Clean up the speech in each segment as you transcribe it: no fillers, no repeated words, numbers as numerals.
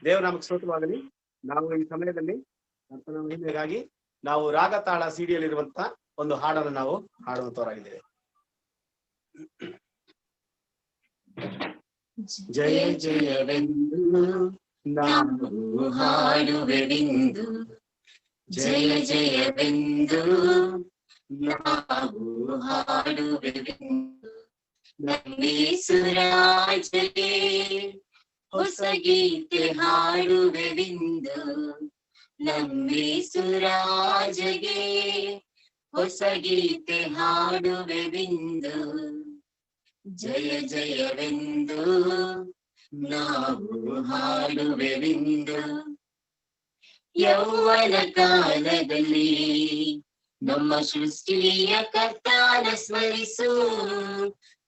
ದೇವರ ನಾಮಕ್ಕೆ ಸ್ತೋತ್ರವಾಗಲಿ. ನಾವು ಈ ಸಮಯದಲ್ಲಿ ಕರ್ತನ ಮಹಿಮೆಗಾಗಿ ನಾವು ರಾಗತಾಳ ಸಿಡಿಯಲ್ಲಿರುವಂತ ಒಂದು ಹಾಡನ್ನು ನಾವು ಹಾಡುವಂತವರಾಗಿದ್ದೇವೆ. ಜಯ ಜಯವೆಂದು ನಾವು ಹಾಡುವೆವೆಂದು, ಜಯ ಜಯವೆಂದು ನಾವು ಹಾಡುವೆವೆಂದು, ನಂಬೀಸುರಾಜಗೆ ಹೊಸ ಗೀತೆ ಹಾಡುವೆವೆಂದು, ನಂಬೀಸುರಾಜಗೆ ಹೊಸ ಗೀತೆ ಹಾಡುವೆವೆಂದು, ಜಯ ಜಯವೆಂದು ನಾವು ಹಾಡುವೆವೆಂದು. ಯೌವನ ಕಾಲದಲ್ಲಿ ನಮ್ಮ ಸೃಷ್ಟಿಯ ಕರ್ತನ ಸ್ಮರಿಸು,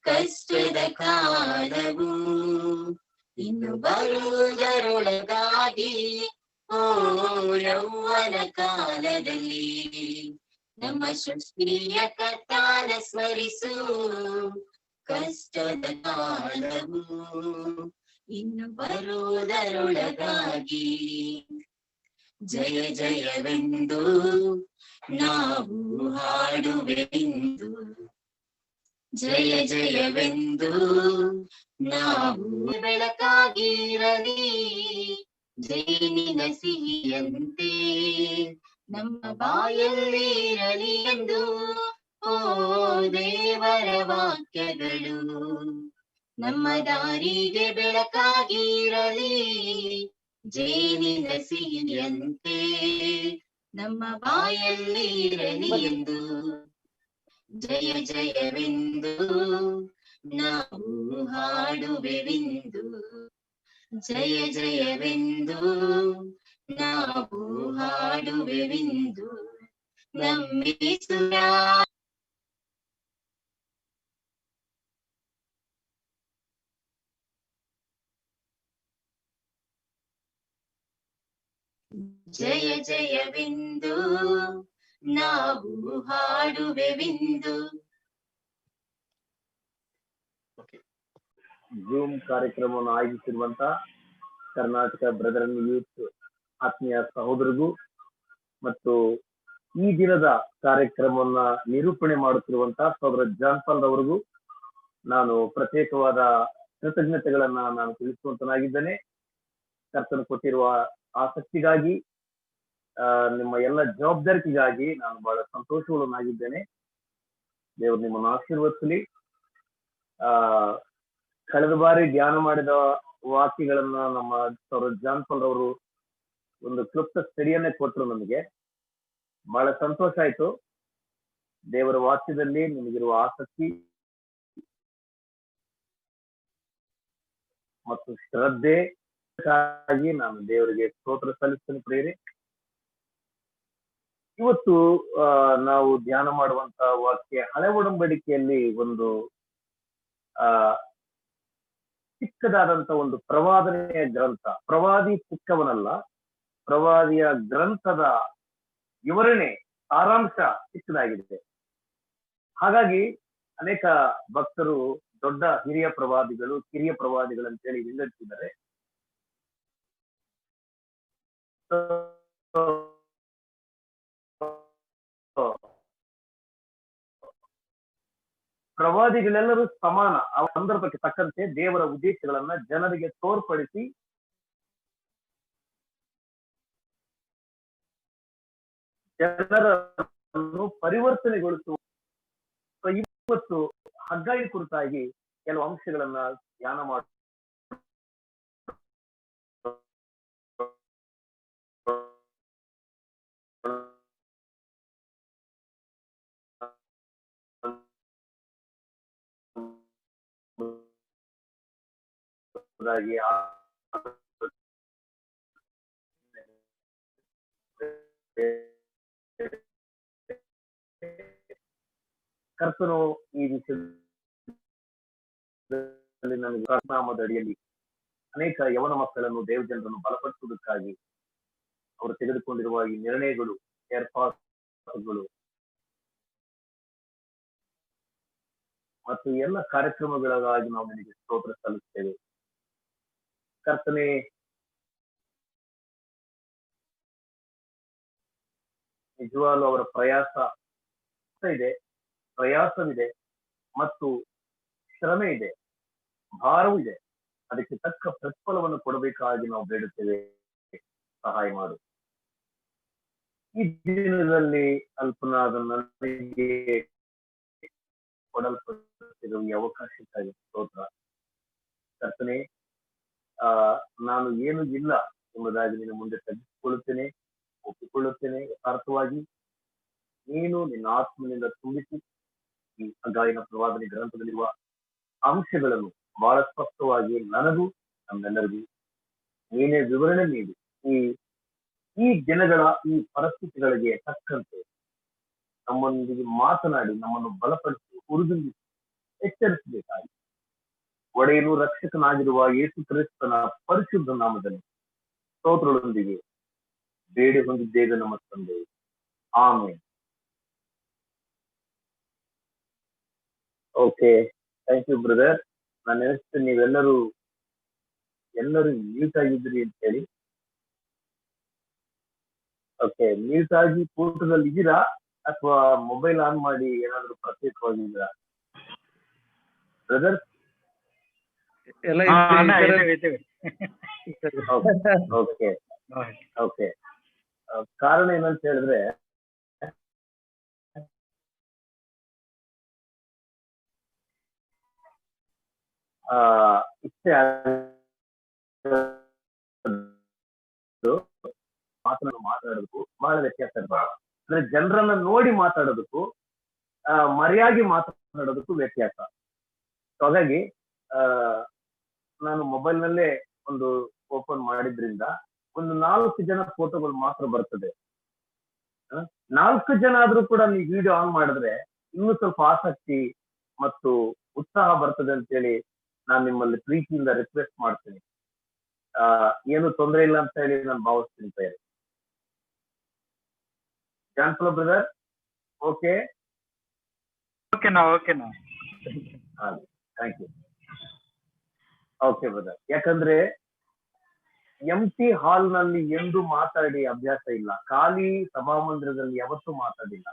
ಕಷ್ಟದ ಕಾಲವು ಇನ್ನು ಬರುವುದರೊಳಗಾಗಿ. ಓ ಯೌವನ ಕಾಲದಲ್ಲಿ ನಮ್ಮ ಸೃಷ್ಟಿಯ ಕರ್ತನ ಸ್ಮರಿಸು, ಕಷ್ಟದ ಕಾಲವು ಇನ್ನು ಬರುವುದರೊಳಗಾಗಿ. ಜಯ ಜಯವೆಂದು ನಾವು ಹಾಡುವೆವೆಂದು, ಜಯ ಜಯವೆಂದು ನಾವು ಬೆಳಕಾಗಿರಲಿ, ಜೇನಿನ ಸಿಹಿಯಂತೆ ನಮ್ಮ ಬಾಯಲ್ಲಿರಲಿ ಎಂದು. ಓ ದೇವರ ವಾಕ್ಯಗಳು ನಮ್ಮ ದಾರಿಗೆ ಬೆಳಕಾಗಿರಲಿ, ಜೇನಿನ ಸಿಹಿಯಂತೆ ನಮ್ಮ ಬಾಯಲ್ಲಿರಲಿ ಎಂದು. ಜಯ ಜಯವೆಂದು ನಾವು ಹಾಡುವೆವೆಂದು, ಜಯ ಜಯವೆಂದು ನಾವು ಹಾಡುವೆವೆಂದು, ನಂಬಿಸುವ ಜಯ ಜಯವೆಂದು ನಾವು ಹಾಡುವೆವೆಂದು. ಜೂಮ್ ಕಾರ್ಯಕ್ರಮವನ್ನು ಆಯೋಜಿಸಿರುವಂತ ಕರ್ನಾಟಕ ಬ್ರದರನ್ ಯೂತ್ ಆತ್ಮೀಯ ಸಹೋದರಿಗೂ ಮತ್ತು ಈ ದಿನದ ಕಾರ್ಯಕ್ರಮವನ್ನ ನಿರೂಪಣೆ ಮಾಡುತ್ತಿರುವಂತಹ ಸಹೋದರ ಜಾನ್ ಪಾಲ್ ಅವರಿಗೂ ನಾನು ಪ್ರತ್ಯೇಕವಾದ ಕೃತಜ್ಞತೆಗಳನ್ನ ನಾನು ತಿಳಿಸುವಂತನಾಗಿದ್ದೇನೆ. ಕರ್ತನು ಕೊಟ್ಟಿರುವ ಆಸಕ್ತಿಗಾಗಿ, ನಿಮ್ಮ ಎಲ್ಲ ಜವಾಬ್ದಾರಿಗಾಗಿ ನಾನು ಬಹಳ ಸಂತೋಷವುಳ್ಳನಾಗಿದ್ದೇನೆ. ದೇವರು ನಿಮ್ಮನ್ನು ಆಶೀರ್ವದಿಸಲಿ. ಕಳೆದ ಬಾರಿ ಧ್ಯಾನ ಮಾಡಿದ ವಾಕ್ಯಗಳನ್ನ ನಮ್ಮ ಸಹೋದರ ಜಾನ್ ಪಾಲ್ ಅವರು ಒಂದು ಕ್ಲುಪ್ತ ಸ್ಟಡಿಯನ್ನೇ ಕೊಟ್ಟರು. ನಮಗೆ ಬಹಳ ಸಂತೋಷ ಆಯ್ತು. ದೇವರ ವಾಕ್ಯದಲ್ಲಿ ನಿಮಗಿರುವ ಆಸಕ್ತಿ ಮತ್ತು ಶ್ರದ್ಧೆ ನಾನು ದೇವರಿಗೆ ಸ್ತೋತ್ರ ಸಲ್ಲಿಸ್ತೇನೆ. ಪ್ರಿಯರೇ, ಇವತ್ತು ನಾವು ಧ್ಯಾನ ಮಾಡುವಂತ ವಾಕ್ಯ ಹಳೆ ಒಡಂಬಡಿಕೆಯಲ್ಲಿ ಒಂದು ಚಿಕ್ಕದಾದಂತ ಒಂದು ಪ್ರವಾದನೆಯ ಗ್ರಂಥ. ಪ್ರವಾದಿ ಚಿಕ್ಕವನಲ್ಲ, ಪ್ರವಾದಿಯ ಗ್ರಂಥದ ವಿವರಣೆ ಸಾರಾಂಶ ಚಿಕ್ಕದಾಗಿದೆ. ಹಾಗಾಗಿ ಅನೇಕ ಭಕ್ತರು ದೊಡ್ಡ ಹಿರಿಯ ಪ್ರವಾದಿಗಳು, ಕಿರಿಯ ಪ್ರವಾದಿಗಳಂತೇಳಿ ವಿಂಗಡಿಸಿದ್ದಾರೆ. ಪ್ರವಾದಿಗಳೆಲ್ಲರೂ ಸಮಾನ. ಆ ಸಂದರ್ಭಕ್ಕೆ ತಕ್ಕಂತೆ ದೇವರ ಉದ್ದೇಶಗಳನ್ನ ಜನರಿಗೆ ತೋರ್ಪಡಿಸಿ ಜನರನ್ನು ಪರಿವರ್ತನೆಗೊಳಿಸುವ. ಇವತ್ತು ಹಗ್ಗಾಯಿ ಕುರಿತಾಗಿ ಕೆಲವು ಅಂಶಗಳನ್ನ ಧ್ಯಾನ ಮಾಡ ಕರ್ತನು ಈ ವಿಷಯದಲ್ಲಿ ನನಗೆ ಕರ್ನಾಮದ ಅಡಿಯಲ್ಲಿ ಅನೇಕ ಯವನ ಮಕ್ಕಳನ್ನು, ದೇವ ಜನರನ್ನು ಬಲಪಡಿಸುವುದಕ್ಕಾಗಿ ಅವರು ತೆಗೆದುಕೊಂಡಿರುವ ಈ ನಿರ್ಣಯಗಳು, ಏರ್ಪಾಡುಗಳು ಮತ್ತು ಎಲ್ಲ ಕಾರ್ಯಕ್ರಮಗಳಿಗಾಗಿ ನಾವು ನಿನಗೆ ಸ್ತೋತ್ರ ಸಲ್ಲಿಸ್ತೇವೆ. ಕರ್ತನೆ, ನಿಜವಾಗ್ಲೂ ಅವರ ಪ್ರಯಾಸವಿದೆ ಮತ್ತು ಶ್ರಮೆ ಇದೆ, ಭಾರವೂ ಇದೆ. ಅದಕ್ಕೆ ತಕ್ಕ ಪ್ರತಿಫಲವನ್ನು ಕೊಡಬೇಕಾಗಿ ನಾವು ಬೇಡುತ್ತೇವೆ. ಸಹಾಯ ಮಾಡು. ಈ ದಿನದಲ್ಲಿ ಅಲ್ಪನಾದ ನನಗೆ ಕೊಡಲ್ಪಟ್ಟಿರುವ ಈ ಅವಕಾಶಕ್ಕಾಗಿ ಸ್ತೋತ್ರ. ಕರ್ತನೆ, ನಾನು ಏನು ಇಲ್ಲ ಎಂಬುದಾಗಿ ನಿನ್ನ ಮುಂದೆ ತಗ್ಗಿಸಿಕೊಳ್ಳುತ್ತೇನೆ, ಒಪ್ಪಿಕೊಳ್ಳುತ್ತೇನೆ. ಯಥಾರ್ಥವಾಗಿ ನೀನು ನಿನ್ನ ಆತ್ಮನಿಂದ ತುಂಬಿಸಿ ಈ ಹಗ್ಗಾಯನ ಪ್ರವಾದನೆ ಗ್ರಂಥದಲ್ಲಿರುವ ಅಂಶಗಳನ್ನು ಬಹಳ ಸ್ಪಷ್ಟವಾಗಿ ನನಗೂ ನಮ್ಮೆಲ್ಲರಿಗೂ ನೀನೇ ವಿವರಣೆ ನೀಡಿ ಈ ದಿನಗಳ ಈ ಪರಿಸ್ಥಿತಿಗಳಿಗೆ ತಕ್ಕಂತೆ ನಮ್ಮೊಂದಿಗೆ ಮಾತನಾಡಿ ನಮ್ಮನ್ನು ಬಲಪಡಿಸಿ ಹುರಿದುಂಬಿಸಿ ಎಚ್ಚರಿಸಬೇಕಾಗಿ ಒಡೆಯನು ರಕ್ಷಕನಾಗಿರುವ ಯೇಸು ಕ್ರಿಸ್ತನ ಪರಿಶುದ್ಧ ನಾಮದಲ್ಲಿ ಸ್ತೋತ್ರಗಳೊಂದಿಗೆ ಬೇಡಿ ಹೊಂದಿದ್ದೇವೆ ನಮ್ಮ ತಂದೆ. ಆಮೇಲೆ ಓಕೆ, ಥ್ಯಾಂಕ್ ಯು ಬ್ರದರ್. ನಾನು ನೆನೆಸ್ತೇನೆ ನೀವೆಲ್ಲರೂ ಮ್ಯೂಟ್ ಆಗಿದ್ರಿ ಅಂತ ಹೇಳಿ. ಓಕೆ, ಮ್ಯೂಟ್ ಆಗಿ ಕೂಟದಲ್ಲಿ ಇದ್ದೀರಾ ಅಥವಾ ಮೊಬೈಲ್ ಆನ್ ಮಾಡಿ ಏನಾದ್ರು ಪ್ರತ್ಯೇಕವಾಗಿದ್ದೀರಾ ಬ್ರದರ್? Okay okay. ಕಾರಣ ಏನಂತ ಹೇಳಿದ್ರೆ, ಇಷ್ಟೇ ಮಾತಾಡೋದಕ್ಕೂ ಬಹಳ ವ್ಯತ್ಯಾಸ ಇರ್ಬಾರ್ದು. ಅಂದ್ರೆ ಜನರನ್ನ ನೋಡಿ ಮಾತಾಡೋದಕ್ಕೂ ಮರೆಯಾಗಿ ಮಾತಾಡೋದಕ್ಕೂ ವ್ಯತ್ಯಾಸ. ಹಾಗಾಗಿ ನಾನು ಮೊಬೈಲ್ ನಲ್ಲೇ ಒಂದು ಓಪನ್ ಮಾಡಿದ್ರಿಂದ ಒಂದು 4 ಜನ ಫೋಟೋಗಳು ಮಾತ್ರ ಬರ್ತದೆ. 4 ಜನ ಆದ್ರೂ ಕೂಡ ನೀವು ವಿಡಿಯೋ ಆನ್ ಮಾಡಿದ್ರೆ ಇನ್ನೂ ಸ್ವಲ್ಪ ಆಸಕ್ತಿ ಮತ್ತು ಉತ್ಸಾಹ ಬರ್ತದೆ ಅಂತೇಳಿ ನಾನು ನಿಮ್ಮಲ್ಲಿ ಪ್ರೀತಿಯಿಂದ ರಿಕ್ವೆಸ್ಟ್ ಮಾಡ್ತೀನಿ. ಏನು ತೊಂದರೆ ಇಲ್ಲ ಅಂತ ಹೇಳಿ ನಾನು ಭಾವಿಸ್ತೀನಿ. ಬೇರೆ ಜಾನ್ಫಲೋ brother, okay thank you. Okay brother, ಯಾಕಂದ್ರೆ ಎಂಟಿ ಹಾಲ್ ನಲ್ಲಿ ಎಂದು ಮಾತಾಡಿ ಅಭ್ಯಾಸ ಇಲ್ಲ, ಖಾಲಿ ಸಭಾಮಂದಿರದಲ್ಲಿ ಯಾವತ್ತೂ ಮಾತಾಡಿಲ್ಲ,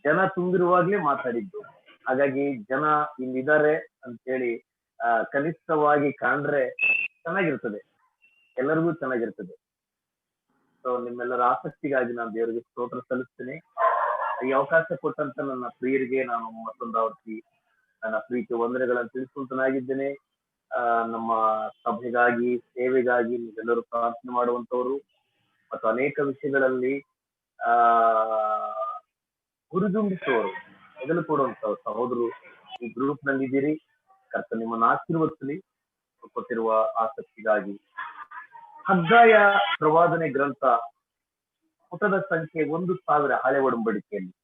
ಜನ ತುಂಬಿರುವಾಗ್ಲೇ ಮಾತಾಡಿದ್ದು. ಹಾಗಾಗಿ ಜನ ಇಲ್ಲಿದ್ದಾರೆ ಅಂತೇಳಿ ಕನಿಷ್ಠವಾಗಿ ಕಾಣ್ರೆ ಚೆನ್ನಾಗಿರ್ತದೆ, ಎಲ್ಲರಿಗೂ ಚೆನ್ನಾಗಿರ್ತದೆ. ಸೊ ನಿಮ್ಮೆಲ್ಲರ ಆಸಕ್ತಿಗಾಗಿ ನಾನು ದೇವರಿಗೆ ಸ್ತೋತ್ರ ಸಲ್ಲಿಸ್ತೇನೆ. ಈ ಅವಕಾಶ ಕೊಟ್ಟಂತ ನನ್ನ ಪ್ರಿಯರಿಗೆ ನಾನು ಮತ್ತೊಂದಾವರ್ತಿ ನನ್ನ ಪ್ರೀತಿ ವಂದನೆಗಳನ್ನು ತಿಳಿಸುವಂತನಾಗಿದ್ದೇನೆ. ನಮ್ಮ ಸಭೆಗಾಗಿ, ಸೇವೆಗಾಗಿ ನೀವೆಲ್ಲರೂ ಪ್ರಾರ್ಥನೆ ಮಾಡುವಂತವರು ಮತ್ತು ಅನೇಕ ವಿಷಯಗಳಲ್ಲಿ ಹುರಿದುಂಬಿಸುವವರು, ಮೊದಲು ಕೊಡುವಂತವ್ರು ಸಹೋದರರು ಈ ಗ್ರೂಪ್ ನಲ್ಲಿ ಇದ್ದೀರಿ. ಕರ್ತ ನಿಮ್ಮನ್ನು ಆಶೀರ್ವದಿಸಲಿ. ಕೊಟ್ಟಿರುವ ಆಸಕ್ತಿಗಾಗಿ ಹಗ್ಗಾಯ ಪ್ರವಾದನೆ ಗ್ರಂಥ ಪುಟದ ಸಂಖ್ಯೆ 1000 ಹಳೆ ಒಡಂಬಡಿಕೆಯಲ್ಲಿ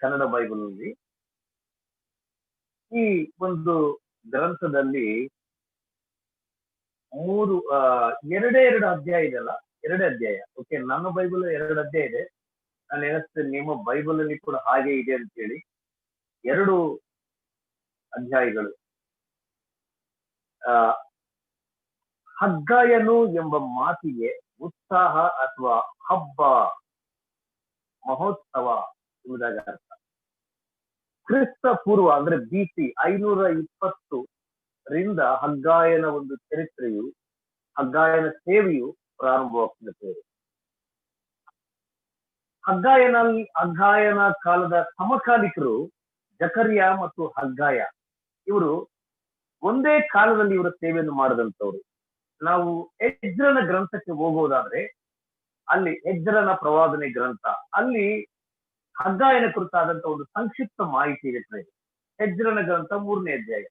ಕನ್ನಡ ಬೈಬಲ್ನಲ್ಲಿ ಈ ಒಂದು ಗ್ರಂಥದಲ್ಲಿ 2 ಅಧ್ಯಾಯ ಇದೆಲ್ಲ, 2 ಅಧ್ಯಾಯ. ಓಕೆ, ನನ್ನ ಬೈಬಲ್ 2 ಅಧ್ಯಾಯ ಇದೆ. ನಾನು ಎಣಿಸ್ತೇನೆ ನಿಮ್ಮ ಬೈಬಲ್ ಅಲ್ಲಿ ಕೂಡ ಹಾಗೆ ಇದೆ ಅಂತೇಳಿ. 2 ಅಧ್ಯಾಯಗಳು. ಹಗ್ಗಾಯನು ಎಂಬ ಮಾತಿಗೆ ಉತ್ಸಾಹ ಅಥವಾ ಹಬ್ಬ, ಮಹೋತ್ಸವ ಎಂಬುದಾಗಿ ಅರ್ಥ. ಕ್ರಿಸ್ತ ಪೂರ್ವ ಅಂದ್ರೆ BC 520 ರಿಂದ ಹಗ್ಗಾಯನ ಒಂದು ಚರಿತ್ರೆಯು, ಹಗ್ಗಾಯನ ಸೇವೆಯು ಪ್ರಾರಂಭವಾಗ್ತದೆ. ಹಗ್ಗಾಯನ ಕಾಲದ ಸಮಕಾಲಿಕರು ಜಕರ್ಯ ಮತ್ತು ಹಗ್ಗಾಯ, ಇವರು ಒಂದೇ ಕಾಲದಲ್ಲಿ ಇವರ ಸೇವೆಯನ್ನು ಮಾಡಿದಂಥವ್ರು. ನಾವು ಎಜ್ರನ ಗ್ರಂಥಕ್ಕೆ ಹೋಗೋದಾದ್ರೆ ಅಲ್ಲಿ ಎಜ್ರನ ಪ್ರವಾದನೆ ಗ್ರಂಥ, ಅಲ್ಲಿ ಹಗ್ಗಾಯನ ಕುರಿತಾದಂತ ಒಂದು ಸಂಕ್ಷಿಪ್ತ ಮಾಹಿತಿ ಇರುತ್ತದೆ. ಎಜ್ರನ ಗ್ರಂಥ 3ನೇ ಅಧ್ಯಾಯ.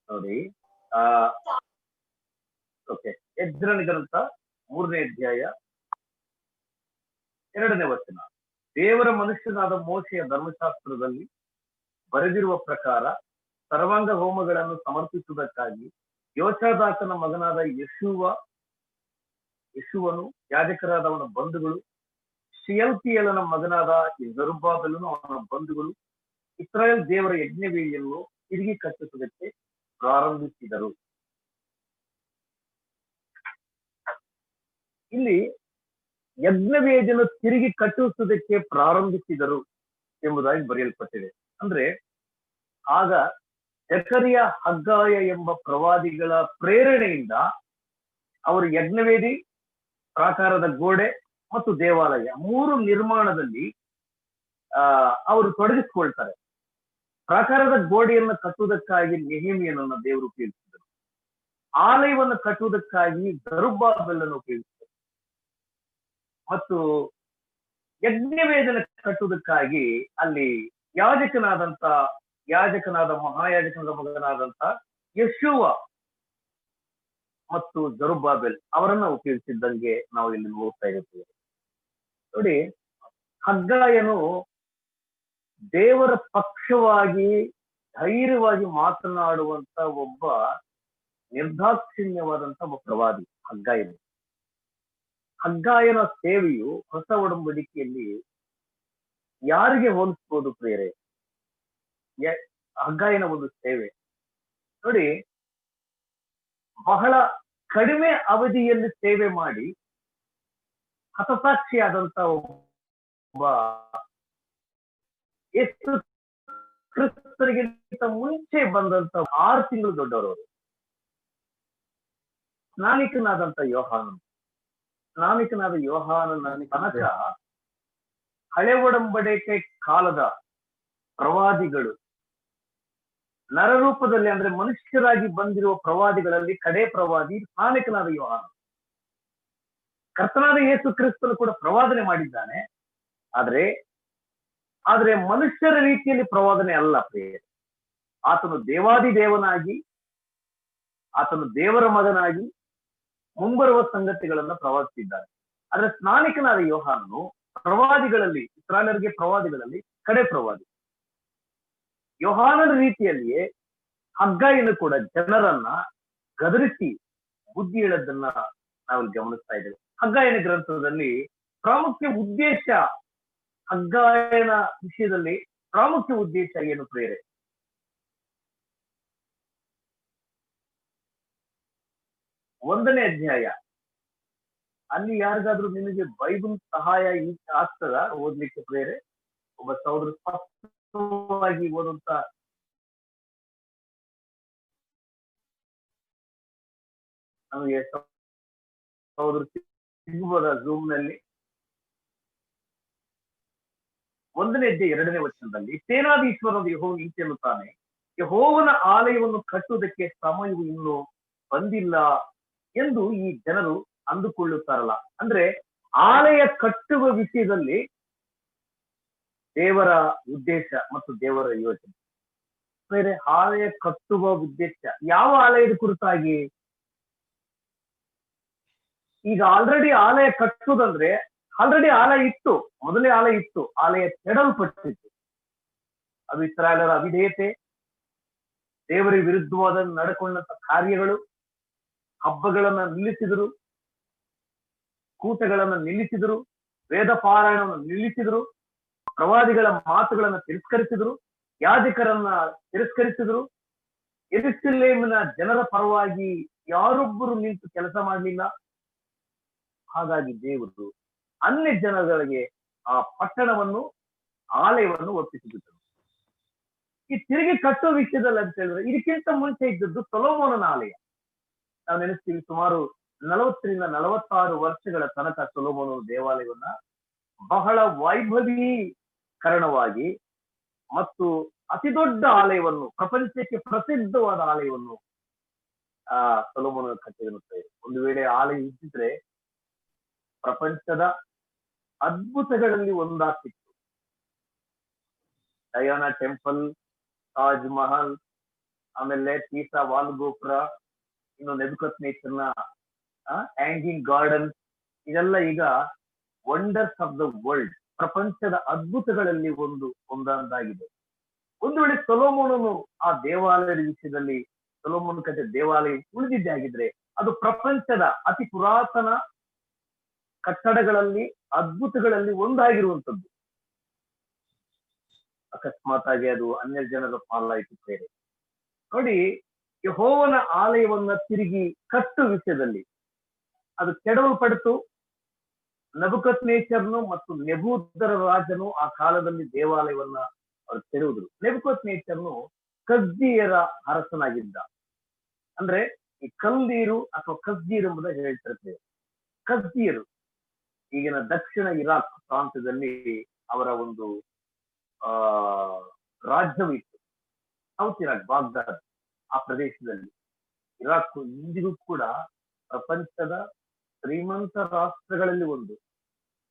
ನೋಡಿ, ಓಕೆ, ಎಜ್ರನ ಗ್ರಂಥ 3ನೇ ಅಧ್ಯಾಯ 2ನೇ ವಚನ. ದೇವರ ಮನುಷ್ಯನಾದ ಮೋಶೆಯ ಧರ್ಮಶಾಸ್ತ್ರದಲ್ಲಿ ಬರೆದಿರುವ ಪ್ರಕಾರ ಸರ್ವಾಂಗ ಹೋಮಗಳನ್ನು ಸಮರ್ಪಿಸುವುದಕ್ಕಾಗಿ ಯೋಚಾದಾಕನ ಮಗನಾದ ಯೇಷುವನು, ಯಾಜಕರಾದ ಅವನ ಬಂಧುಗಳು, ಶಿಯಲ್ತಿಯೇಲನ ಮಗನಾದ ಜೆರುಬ್ಬಾಬೆಲನು ಅವನ ಬಂಧುಗಳು, ಇಸ್ರಾಯೇಲ್ ದೇವರ ಯಜ್ಞವೇದಿಯನ್ನು ತಿರುಗಿ ಕಟ್ಟಿಸುವುದಕ್ಕೆ ಪ್ರಾರಂಭಿಸಿದರು. ಇಲ್ಲಿ ಯಜ್ಞವೇದಿಯನ್ನು ತಿರುಗಿ ಕಟ್ಟಿಸುವುದಕ್ಕೆ ಪ್ರಾರಂಭಿಸಿದರು ಎಂಬುದಾಗಿ ಬರೆಯಲ್ಪಟ್ಟಿದೆ. ಅಂದ್ರೆ ಆಗ ಜಕರಿಯ, ಹಗ್ಗಾಯ ಎಂಬ ಪ್ರವಾದಿಗಳ ಪ್ರೇರಣೆಯಿಂದ ಅವರು ಯಜ್ಞವೇದಿ, ಪ್ರಾಕಾರದ ಗೋಡೆ ಮತ್ತು ದೇವಾಲಯ 3 ನಿರ್ಮಾಣದಲ್ಲಿ ಅವರು ತೊಡಗಿಸಿಕೊಳ್ತಾರೆ. ಪ್ರಾಕಾರದ ಗೋಡೆಯನ್ನು ಕಟ್ಟುವುದಕ್ಕಾಗಿ ನೆಹೆಮೀಯನನ್ನ ದೇವರು ಉಪಯೋಗಿಸಿದರು. ಆಲಯವನ್ನು ಕಟ್ಟುವುದಕ್ಕಾಗಿ ಜರುಬ್ಬಾಬೆಲನ್ನು ಉಪಯೋಗಿಸಿದರು. ಮತ್ತು ಯಜ್ಞವೇದನ ಕಟ್ಟುವುದಕ್ಕಾಗಿ ಅಲ್ಲಿ ಮಹಾಯಾಜಕನಾದ ಮಗನಾದಂತ ಯೆಶುವ ಮತ್ತು ಜರುಬ್ಬಾಬೆಲ್ ಅವರನ್ನ ಉಪಯೋಗಿಸಿದ್ದಂಗೆ ನಾವು ಇಲ್ಲಿ ನೋಡ್ತಾ ಇರುತ್ತೇವೆ. ನೋಡಿ, ಹಗ್ಗಾಯನು ದೇವರ ಪಕ್ಷವಾಗಿ ಧೈರ್ಯವಾಗಿ ಮಾತನಾಡುವಂತ ಒಬ್ಬ ನಿರ್ದಾಕ್ಷಿಣ್ಯವಾದಂತ ಒಬ್ಬ ಪ್ರವಾದಿ ಹಗ್ಗಾಯನು. ಹಗ್ಗಾಯನ ಸೇವೆಯು ಹೊಸ ಒಡಂಬಡಿಕೆಯಲ್ಲಿ ಯಾರಿಗೆ ಹೋಲಿಸ್ಬೋದು ಪ್ರಿಯರೇ? ಹಗ್ಗಾಯನ ಒಂದು ಸೇವೆ ನೋಡಿ, ಬಹಳ ಕಡಿಮೆ ಅವಧಿಯಲ್ಲಿ ಸೇವೆ ಮಾಡಿ ಹತಸಾಕ್ಷಿಯಾದಂತ ಒಬ್ಬ ಯೇಸು ಕ್ರಿಸ್ತರಿಗಿಂತ ಮುಂಚೆ ಬಂದಂತ 6 ತಿಂಗಳು ದೊಡ್ಡವರು ಸ್ನಾನಿಕನಾದ ಯೋಹಾನನ ತನಕ ಹಳೆ ಒಡಂಬಡಿಕೆ ಕಾಲದ ಪ್ರವಾದಿಗಳು ನರರೂಪದಲ್ಲಿ, ಅಂದ್ರೆ ಮನುಷ್ಯರಾಗಿ ಬಂದಿರುವ ಪ್ರವಾದಿಗಳಲ್ಲಿ ಕಡೆ ಪ್ರವಾದಿ ಸ್ನಾನಿಕನಾದ ಯೋಹಾನ. ಕರ್ತನಾದ ಯೇಸು ಕ್ರಿಸ್ತನು ಕೂಡ ಪ್ರವಾದನೆ ಮಾಡಿದ್ದಾನೆ, ಆದ್ರೆ ಮನುಷ್ಯರ ರೀತಿಯಲ್ಲಿ ಪ್ರವಾದನೆ ಅಲ್ಲ ಪ್ರಿಯರೇ. ಆತನು ದೇವಾದಿ ದೇವನಾಗಿ, ಆತನು ದೇವರ ಮಗನಾಗಿ ಮುಂಬರುವ ಸಂಗತಿಗಳನ್ನ ಪ್ರವಾದಿಸಿದ್ದಾನೆ. ಆದ್ರೆ ಸ್ನಾನಿಕನಾದ ಯೋಹಾನನು ಪ್ರವಾದಿಗಳಲ್ಲಿ, ಇಸ್ರಾಯೇಲರಿಗೆ ಪ್ರವಾದಿಗಳಲ್ಲಿ ಕಡೆ ಪ್ರವಾದಿ. ಯೋಹಾನನ ರೀತಿಯಲ್ಲಿಯೇ ಹಗ್ಗಾಯನು ಕೂಡ ಜನರನ್ನ ಗದರಿಸಿ ಬುದ್ಧಿ ಹೇಳೋದನ್ನ ನಾವಿಲ್ಲಿ ಗಮನಿಸ್ತಾ ಇದ್ದೇವೆ. ಹಗ್ಗಾಯನ ಗ್ರಂಥದಲ್ಲಿ ಪ್ರಾಮುಖ್ಯ ಉದ್ದೇಶ, ಹಗ್ಗಾಯನ ವಿಷಯದಲ್ಲಿ ಪ್ರಾಮುಖ್ಯ ಉದ್ದೇಶ ಏನು ಪ್ರೇರೆ? ಒಂದನೇ ಅಧ್ಯಾಯ ಅಲ್ಲಿ ಯಾರಿಗಾದ್ರೂ ನಿಮಗೆ ಬೈಬಲ್ ಸಹಾಯ ಆಗ್ತದ ಓದ್ಲಿಕ್ಕೆ ಪ್ರೇರೆ? ಒಬ್ಬ ಸಹೋದರ ಸ್ಪಷ್ಟವಾಗಿ ಓದುವಂತ ನಮಗೆ ಸಹೋದರ ಸಿಗಬಹುದಾ ಜೂಮ್ ನಲ್ಲಿ? 1ನೇ ಅಧ್ಯಾಯ 2ನೇ ವಚನದಲ್ಲಿ ಸೇನಾಧೀಶ್ವರನಾದ ಯೆಹೋವನು ಇಂತೆ ಎನ್ನುತ್ತಾನೆ, ಯೆಹೋವನ ಆಲಯವನ್ನು ಕಟ್ಟುವುದಕ್ಕೆ ಸಮಯವು ಇನ್ನೂ ಬಂದಿಲ್ಲ ಎಂದು ಈ ಜನರು ಅಂದುಕೊಳ್ಳುತ್ತಾರಲ್ಲ. ಅಂದ್ರೆ ಆಲಯ ಕಟ್ಟುವ ವಿಷಯದಲ್ಲಿ ದೇವರ ಉದ್ದೇಶ ಮತ್ತು ದೇವರ ಯೋಚನೆ ಬೇರೆ. ಆಲಯ ಕಟ್ಟುವ ಉದ್ದೇಶ ಯಾವ ಆಲಯದ ಕುರಿತಾಗಿ? ಈಗ ಆಲ್ರೆಡಿ ಆಲಯ ಕಟ್ಟುವುದಂದ್ರೆ ಆಲ್ರೆಡಿ ಆಲಯ ಇತ್ತು, ಮೊದಲೇ ಆಲಯ ಇತ್ತು, ಆಲಯ ಕೆಡಲ್ಪಟ್ಟಿತ್ತು. ಅದು ಇಸ್ರಾಯೇಲರ ಅವಿಧೇಯತೆ, ದೇವರಿಗೆ ವಿರುದ್ಧವಾದ ನಡ್ಕೊಂಡಂತ ಕಾರ್ಯಗಳು, ಹಬ್ಬಗಳನ್ನ ನಿಲ್ಲಿಸಿದರು, ಕೂಟಗಳನ್ನ ನಿಲ್ಲಿಸಿದರು, ವೇದ ಪಾರಾಯಣವನ್ನು ನಿಲ್ಲಿಸಿದರು, ಪ್ರವಾದಿಗಳ ಮಾತುಗಳನ್ನ ತಿರಸ್ಕರಿಸಿದರು, ಯಾಜಕರನ್ನ ತಿರಸ್ಕರಿಸಿದರು. ಯೆರೂಸಲೇಮಿನ ಜನರ ಪರವಾಗಿ ಯಾರೊಬ್ಬರು ನಿಂತು ಕೆಲಸ ಮಾಡಲಿಲ್ಲ. ಹಾಗಾಗಿ ದೇವರು ಅನ್ಯ ಜನಗಳಿಗೆ ಆ ಪಟ್ಟಣವನ್ನು, ಆಲಯವನ್ನು ಒಪ್ಪಿಸಿಬಿಟ್ಟರು. ಈ ತಿರುಗಿ ಕಟ್ಟುವ ವಿಷಯದಲ್ಲಿ ಅಂತ ಹೇಳಿದ್ರೆ ಇದಕ್ಕಿಂತ ಮುಂಚೆ ಇದ್ದದ್ದು ಸೊಲೊಮೋನನ ಆಲಯ. ನಾವು ನೆನೆಸ್ತೀವಿ, ಸುಮಾರು 40 ರಿಂದ 46 ವರ್ಷಗಳ ತನಕ ಸೊಲೊಮೋನನ ದೇವಾಲಯವನ್ನ ಬಹಳ ವೈಭವೀಕರಣವಾಗಿ ಮತ್ತು ಅತಿ ದೊಡ್ಡ ಆಲಯವನ್ನು, ಪ್ರಪಂಚಕ್ಕೆ ಪ್ರಸಿದ್ಧವಾದ ಆಲಯವನ್ನು ಸೊಲೊಮೋನ ಕಟ್ಟಿರುತ್ತದೆ. ಒಂದು ವೇಳೆ ಆಲಯ ಇದ್ದಿದ್ರೆ ಪ್ರಪಂಚದ ಅದ್ಭುತಗಳಲ್ಲಿ ಒಂದಾಗ್ತಿತ್ತು. ಡಯಾನಾ ಟೆಂಪಲ್, ತಾಜ್ ಮಹಲ್, ಆಮೇಲೆ ಪೀಸಾ ವಾಲ್ ಗೋಪುರ, ಇನ್ನು ನೆಬುಕದ್ನೆಚ್ಚರನ ಹ್ಯಾಂಗಿಂಗ್ ಗಾರ್ಡನ್, ಇದೆಲ್ಲ ಈಗ ವಂಡರ್ಸ್ ಆಫ್ ದ ವರ್ಲ್ಡ್, ಪ್ರಪಂಚದ ಅದ್ಭುತಗಳಲ್ಲಿ ಒಂದಾಗಿದೆ. ಒಂದು ವೇಳೆ ಸೊಲೊಮೋನನು ಆ ದೇವಾಲಯದ ವಿಷಯದಲ್ಲಿ, ಸೊಲೊಮೋನ ಕಟ್ಟೆ ದೇವಾಲಯ ಉಳಿದಿದ್ದೇ ಆಗಿದ್ರೆ ಅದು ಪ್ರಪಂಚದ ಅತಿ ಪುರಾತನ ಕಟ್ಟಡಗಳಲ್ಲಿ, ಅದ್ಭುತಗಳಲ್ಲಿ ಒಂದಾಗಿರುವಂಥದ್ದು. ಅಕಸ್ಮಾತ್ ಆಗಿ ಅದು ಅನ್ಯ ಜನರ ಪಾಲಾಯಿತು ಬೇರೆ. ನೋಡಿ, ಯೆಹೋವನ ಆಲಯವನ್ನ ತಿರುಗಿ ಕಟ್ಟು ವಿಷಯದಲ್ಲಿ ಅದು ಕೆಡವಲ್ಪಡಿತು. ನೆಬೂಕದ್ನೆಚ್ಚರನು ಮತ್ತು ನೆಬೂದರ ರಾಜನು ಆ ಕಾಲದಲ್ಲಿ ದೇವಾಲಯವನ್ನ ಅವರು ಕೆಡವಿದ್ರು. ನೆಬೂಕದ್ನೆಚ್ಚರನು ಕಸ್ದೀಯರ ಅರಸನಾಗಿದ್ದ. ಅಂದ್ರೆ ಈ ಕಲ್ದೀರು ಅಥವಾ ಕಸ್ದೀರ್ ಎಂಬುದಾಗಿ ಹೇಳ್ತಿರ್ತೇವೆ. ಕಸ್ದೀಯರು ಈಗಿನ ದಕ್ಷಿಣ ಇರಾಕ್ ಪ್ರಾಂತ್ಯದಲ್ಲಿ ಅವರ ಒಂದು ರಾಜ್ಯವಿತ್ತು. ಸೌತ್ ಇರಾಕ್, ಬಾಗ್ದಾದ್ ಆ ಪ್ರದೇಶದಲ್ಲಿ. ಇರಾಕ್ ಇಂದಿಗೂ ಕೂಡ ಪ್ರಪಂಚದ ಶ್ರೀಮಂತ ರಾಷ್ಟ್ರಗಳಲ್ಲಿ ಒಂದು.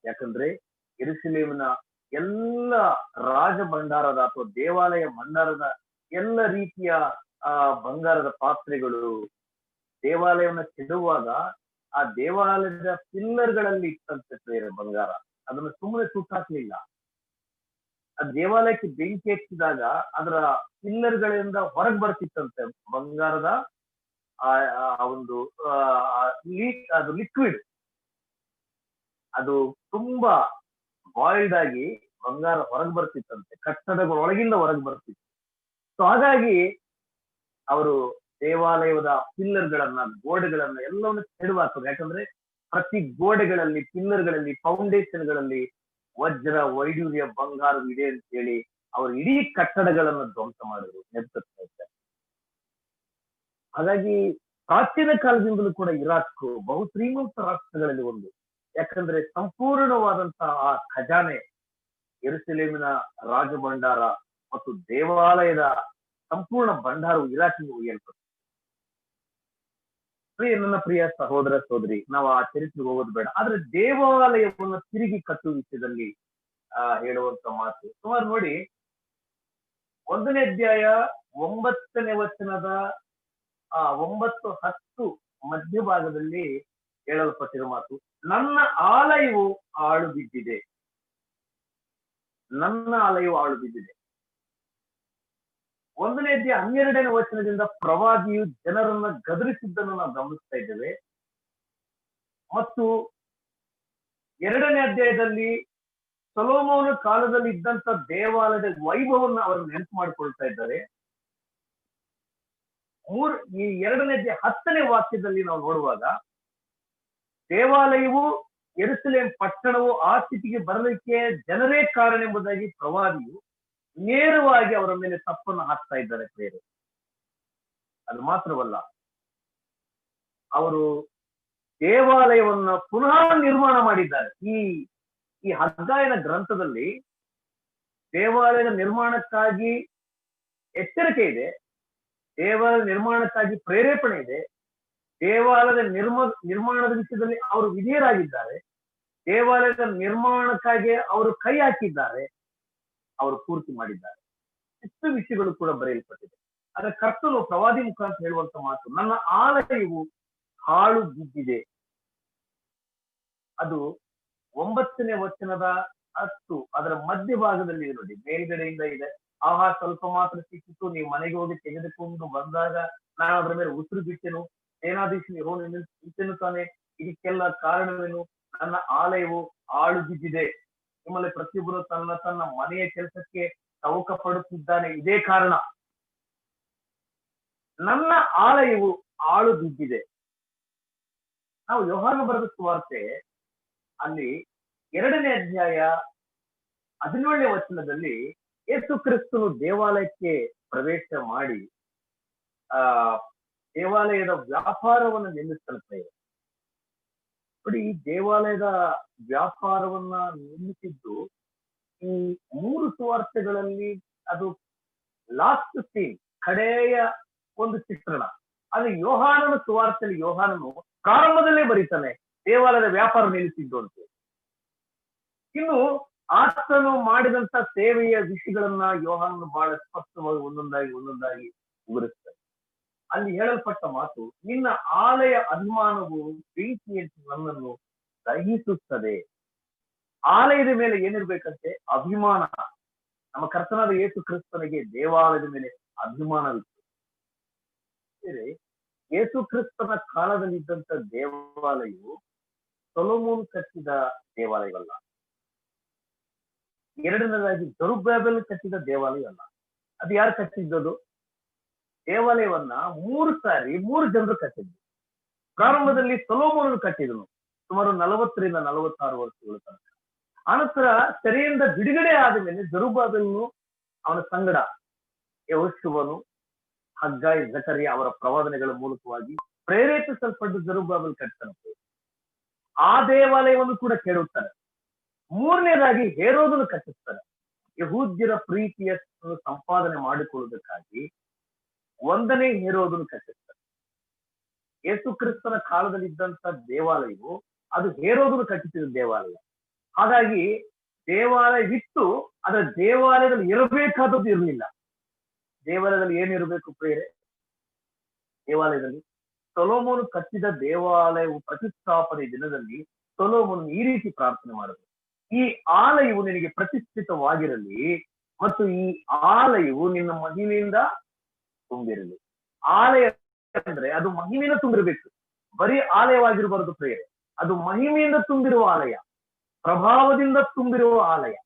ಯಾಕಂದ್ರೆ ಯೆರೂಸಲೇಮಿನ ಎಲ್ಲ ರಾಜ ಭಂಡಾರದ ಅಥವಾ ದೇವಾಲಯ ಭಂಡಾರದ ಎಲ್ಲ ರೀತಿಯ ಬಂಗಾರದ ಪಾತ್ರೆಗಳು ದೇವಾಲಯವನ್ನ ಕೆಡುವಾಗ ಆ ದೇವಾಲಯದ ಪಿಲ್ಲರ್ಗಳಲ್ಲಿ ಇಟ್ಟಂತೆ ಬೇರೆ ಬಂಗಾರ. ಅದನ್ನು ಸುಮ್ಮನೆ ಸುಟ್ಟಾಕ್ಲಿಲ್ಲ. ಆ ದೇವಾಲಯಕ್ಕೆ ಬೆಂಕಿ ಹಚ್ಚಿದಾಗ ಅದರ ಪಿಲ್ಲರ್ಗಳಿಂದ ಹೊರಗೆ ಬರ್ತಿತ್ತಂತೆ ಬಂಗಾರದ ಒಂದು ಅದು ಲಿಕ್ವಿಡ್. ಅದು ತುಂಬಾ ಬಾಯ್ಲ್ಡ್ ಆಗಿ ಬಂಗಾರ ಹೊರಗೆ ಬರ್ತಿತ್ತಂತೆ, ಕಟ್ಟಡಗಳ ಒಳಗಿಂದ ಹೊರಗೆ ಬರ್ತಿತ್ತು. ಸೊ ಹಾಗಾಗಿ ಅವರು ದೇವಾಲಯದ ಪಿಲ್ಲರ್ಗಳನ್ನ, ಗೋಡೆಗಳನ್ನ ಎಲ್ಲವನ್ನು ಕೆಡವಾಕ್ತದೆ. ಯಾಕಂದ್ರೆ ಪ್ರತಿ ಗೋಡೆಗಳಲ್ಲಿ, ಪಿಲ್ಲರ್ಗಳಲ್ಲಿ, ಫೌಂಡೇಶನ್ಗಳಲ್ಲಿ ವಜ್ರ, ವೈಡೂರ್ಯ, ಬಂಗಾರ ಇದೆ ಅಂತ ಹೇಳಿ ಅವರು ಇಡೀ ಕಟ್ಟಡಗಳನ್ನ ಧ್ವಂಸ ಮಾಡಿದ್ರು ನೆಬೂಕದ್ನೆಚ್ಚರ್. ಹಾಗಾಗಿ ಪ್ರಾಚೀನ ಕಾಲದಿಂದಲೂ ಕೂಡ ಇರಾಕ್ ಬಹು ಶ್ರೀಮಂತ ರಾಷ್ಟ್ರಗಳಲ್ಲಿ ಒಂದು. ಯಾಕಂದ್ರೆ ಸಂಪೂರ್ಣವಾದಂತಹ ಆ ಖಜಾನೆ, ಯೆರೂಸಲೇಮಿನ ರಾಜಭಂಡಾರ ಮತ್ತು ದೇವಾಲಯದ ಸಂಪೂರ್ಣ ಭಂಡಾರವು ಇರಾಕಿಗೆ ಒಯ್ಯಲ್ಪಟ್ಟಿದೆ. ನನ್ನ ಪ್ರಿಯ ಸಹೋದರ ಸಹೋದರಿ, ನಾವು ಆ ಚರಿತ್ರೆಗೆ ಹೋಗೋದು ಬೇಡ. ಆದ್ರೆ ದೇವಾಲಯವನ್ನು ತಿರುಗಿ ಕಟ್ಟುವ ವಿಷಯದಲ್ಲಿ ಹೇಳುವಂತ ಮಾತು ಸುಮಾರು ನೋಡಿ, 1ನೇ ಅಧ್ಯಾಯ 9ನೇ ವಚನದ 9-10 ಮಧ್ಯಭಾಗದಲ್ಲಿ ಹೇಳಲ್ಪಟ್ಟಿರೋ ಮಾತು, ನನ್ನ ಆಲಯವು ಹಾಳು ಬಿದ್ದಿದೆ, ನನ್ನ ಆಲಯವು ಹಾಳು ಬಿದ್ದಿದೆ. 1ನೇ ಅಧ್ಯಾಯ 12ನೇ ವಚನದಿಂದ ಪ್ರವಾದಿಯು ಜನರನ್ನ ಗದರಿಸಿದ್ದನ್ನು ನಾವು ಗಮನಿಸ್ತಾ ಇದ್ದೇವೆ. ಮತ್ತು 2ನೇ ಅಧ್ಯಾಯದಲ್ಲಿ ಸೊಲೊಮೋನ ಕಾಲದಲ್ಲಿ ಇದ್ದಂತ ದೇವಾಲಯದ ವೈಭವವನ್ನು ಅವರು ನೆನಪು ಮಾಡಿಕೊಳ್ತಾ ಇದ್ದಾರೆ. ಈ 2ನೇ ಅಧ್ಯಾಯ 10ನೇ ವಾಕ್ಯದಲ್ಲಿ ನಾವು ನೋಡುವಾಗ ದೇವಾಲಯವು, ಯೆರೂಸಲೇಮ್ ಪಟ್ಟಣವು ಆ ಸ್ಥಿತಿಗೆ ಬರಲಿಕ್ಕೆ ಜನರೇ ಕಾರಣ ಎಂಬುದಾಗಿ ಪ್ರವಾದಿಯು ನೇರವಾಗಿ ಅವರ ಮೇಲೆ ತಪ್ಪನ್ನು ಹಾಕ್ತಾ ಇದ್ದಾರೆ ಬೇರೆ. ಅದು ಮಾತ್ರವಲ್ಲ, ಅವರು ದೇವಾಲಯವನ್ನ ಪುನಃ ನಿರ್ಮಾಣ ಮಾಡಿದ್ದಾರೆ. ಈ ಹಗ್ಗಾಯನ ಗ್ರಂಥದಲ್ಲಿ ದೇವಾಲಯದ ನಿರ್ಮಾಣಕ್ಕಾಗಿ ಎಚ್ಚರಿಕೆ ಇದೆ, ದೇವಾಲಯದ ನಿರ್ಮಾಣಕ್ಕಾಗಿ ಪ್ರೇರೇಪಣೆ ಇದೆ, ದೇವಾಲಯದ ನಿರ್ಮಾಣದ ವಿಷಯದಲ್ಲಿ ಅವರು ವಿಧೇಯರಾಗಿದ್ದಾರೆ, ದೇವಾಲಯದ ನಿರ್ಮಾಣಕ್ಕಾಗಿ ಅವರು ಕೈ ಹಾಕಿದ್ದಾರೆ, ಅವರು ಪೂರ್ತಿ ಮಾಡಿದ್ದಾರೆ. ಇಷ್ಟು ವಿಷಯಗಳು ಕೂಡ ಬರೆಯಲ್ಪಟ್ಟಿದೆ. ಆದ್ರೆ ಕರ್ತನು ಪ್ರವಾದಿ ಮುಖಾಂತರ ಹೇಳುವಂತ ಮಾತು, ನನ್ನ ಆಲಯವು ಹಾಳು ಬಿದ್ದಿದೆ. ಅದು 9ನೇ ವಚನದ 10 ಅದರ ಮಧ್ಯಭಾಗದಲ್ಲಿ ನೋಡಿ, ಮೇಲ್ಗಡೆಯಿಂದ ಇದೆ, ಆಹಾ ಸ್ವಲ್ಪ ಮಾತ್ರ ಸಿಕ್ಕಿತು, ನೀವು ಮನೆಗೆ ಹೋಗಿ ತೆಗೆದುಕೊಂಡು ಬಂದಾಗ ನಾನು ಅದರ ಮೇಲೆ ಉಸಿರು ಬಿಟ್ಟೆನು, ಸೇನಾಧೀಶನು ಯೆಹೋವನು ಇಂತೆನ್ನುತ್ತಾನೆ, ಇದಕ್ಕೆಲ್ಲ ಕಾರಣವೇನು? ನನ್ನ ಆಲಯವು ಹಾಳು ಬಿದ್ದಿದೆ. ನಿಮ್ಮಲ್ಲಿ ಪ್ರತಿಯೊಬ್ಬರು ತನ್ನ ತನ್ನ ಮನೆಯ ಕೆಲಸಕ್ಕೆ ತವಕ ಪಡುತ್ತಿದ್ದಾನೆ, ಇದೇ ಕಾರಣ. ನನ್ನ ಆಲಯವು ಹಾಳು ಬಿದ್ದಿದೆ. ನಾವು ಯೋಹಾನ ಬರೆದ ಸುವಾರ್ತೆ ಅಲ್ಲಿ 2ನೇ ಅಧ್ಯಾಯ 17ನೇ ವಚನದಲ್ಲಿ ಯೇಸು ಕ್ರಿಸ್ತನು ದೇವಾಲಯಕ್ಕೆ ಪ್ರವೇಶ ಮಾಡಿ ದೇವಾಲಯದ ವ್ಯಾಪಾರವನ್ನು ನಿಲ್ಲಿಸುತ್ತದೆ. ನೋಡಿ, ಈ ದೇವಾಲಯದ ವ್ಯಾಪಾರವನ್ನ ನಿಲ್ಲಿಸಿದ್ದು ಈ 3 ಸುವಾರ್ತೆಗಳಲ್ಲಿ ಅದು ಲಾಸ್ಟ್ ಸೀನ್, ಕಡೆಯ ಒಂದು ಚಿತ್ರಣ. ಆದ್ರೆ ಯೋಹಾನನ ಸುವಾರ್ತೆಯಲ್ಲಿ ಯೋಹಾನನು ಪ್ರಾರಂಭದಲ್ಲೇ ಬರೀತಾನೆ ದೇವಾಲಯದ ವ್ಯಾಪಾರ ನಿಲ್ಲಿಸಿದ್ದು ಅಂತ. ಇನ್ನು ಆತನು ಮಾಡಿದಂತ ಸೇವೆಯ ವಿಷಯಗಳನ್ನ ಯೋಹಾನನು ಬಹಳ ಸ್ಪಷ್ಟವಾಗಿ ಒಂದೊಂದಾಗಿ ವಿವರಿಸ್ತಾರೆ. ಅಲ್ಲಿ ಹೇಳಲ್ಪಟ್ಟ ಮಾತು, ನಿನ್ನ ಆಲಯ ಅಭಿಮಾನವು ಬೆಂಕಿಯಂತೆ ನನ್ನನ್ನು ದಹಿಸುತ್ತದೆ. ಆಲಯದ ಮೇಲೆ ಏನಿರ್ಬೇಕಂತೆ? ಅಭಿಮಾನ. ನಮ್ಮ ಕರ್ತನಾದ ಯೇಸು ಕ್ರಿಸ್ತನಿಗೆ ದೇವಾಲಯದ ಮೇಲೆ ಅಭಿಮಾನವಿತ್ತು. ಯೇಸು ಕ್ರಿಸ್ತನ ಕಾಲದಲ್ಲಿದ್ದಂತ ದೇವಾಲಯವು ಸೊಲೊಮೋನ್ ಕಟ್ಟಿದ ದೇವಾಲಯವಲ್ಲ. ಎರಡನೇದಾಗಿ ಜೆರುಬ್ಬಾಬೆಲ್ ಕಟ್ಟಿದ ದೇವಾಲಯ ಅಲ್ಲ. ಅದು ಯಾರು ಕಟ್ಟಿದ್ದದು? ದೇವಾಲಯವನ್ನ 3 ಸಾರಿ 3 ಜನರು ಕಟ್ಟಿದ್ರು. ಪ್ರಾರಂಭದಲ್ಲಿ ಸೊಲೊಮೋನನು ಕಟ್ಟಿದನು, ಸುಮಾರು 40 ರಿಂದ 46 ವರ್ಷಗಳ ತನಕ. ಆನಂತರ ಸೆರೆಯಿಂದ ಬಿಡುಗಡೆ ಆದ ಮೇಲೆ ಜೆರುಬ್ಬಾಬೆಲನು ಅವನ ಸಂಗಡ ಯೆಹೋಶುವನು, ಹಗ್ಗಾಯಿ, ಜಕರಿಯ ಅವರ ಪ್ರವಾದನೆಗಳ ಮೂಲಕವಾಗಿ ಪ್ರೇರೇಪಿಸಲ್ಪಟ್ಟು ಜೆರುಬ್ಬಾಬೆಲ್ ಕಟ್ತಾನೆ. ಆ ದೇವಾಲಯವನ್ನು ಕೂಡ ಕೆಡುತ್ತಾರೆ. ಮೂರನೇದಾಗಿ ಹೇರೋದನು ಕಟ್ಟಿಸ್ತಾರೆ. ಯಹೂದ್ಯರ ಪ್ರೀತಿಯನ್ನು ಸಂಪಾದನೆ ಮಾಡಿಕೊಳ್ಳುವುದಕ್ಕಾಗಿ 1ನೇ ಹೇರೋದನು ಕಟ್ಟಿಸ್ತಾರೆ. ಯೇಸು ಕ್ರಿಸ್ತನ ಕಾಲದಲ್ಲಿದ್ದಂತ ದೇವಾಲಯವು ಅದು ಹೇರೋದನು ಕಟ್ಟಿಸಿದ ದೇವಾಲಯ. ಹಾಗಾಗಿ ದೇವಾಲಯವಿತ್ತು, ಅದರ ದೇವಾಲಯದಲ್ಲಿ ಇರಬೇಕಾದದ್ದು ಇರಲಿಲ್ಲ. ದೇವಾಲಯದಲ್ಲಿ ಏನಿರಬೇಕು ಪ್ರಿಯರೇ? ದೇವಾಲಯದಲ್ಲಿ ಸೊಲೊಮೋನು ಕಟ್ಟಿದ ದೇವಾಲಯವು ಪ್ರತಿಷ್ಠಾಪನೆ ದಿನದಲ್ಲಿ ಸೊಲೊಮೋನು ಈ ರೀತಿ ಪ್ರಾರ್ಥನೆ ಮಾಡಿದ್ರು: ಈ ಆಲಯವು ನಿನಗೆ ಪ್ರತಿಷ್ಠಿತವಾಗಿರಲಿ ಮತ್ತು ಈ ಆಲಯವು ನಿನ್ನ ಮಹಿಮೆಯಿಂದ ತುಂಬಿರಲಿ. ಆಲಯ ಅಂದ್ರೆ ಅದು ಮಹಿಮೆಯಿಂದ ತುಂಬಿರಬೇಕು, ಬರೀ ಆಲಯವಾಗಿರಬಾರದು ಪ್ರಿಯರೇ. ಅದು ಮಹಿಮೆಯಿಂದ ತುಂಬಿರುವ ಆಲಯ, ಪ್ರಭಾವದಿಂದ ತುಂಬಿರುವ ಆಲಯ,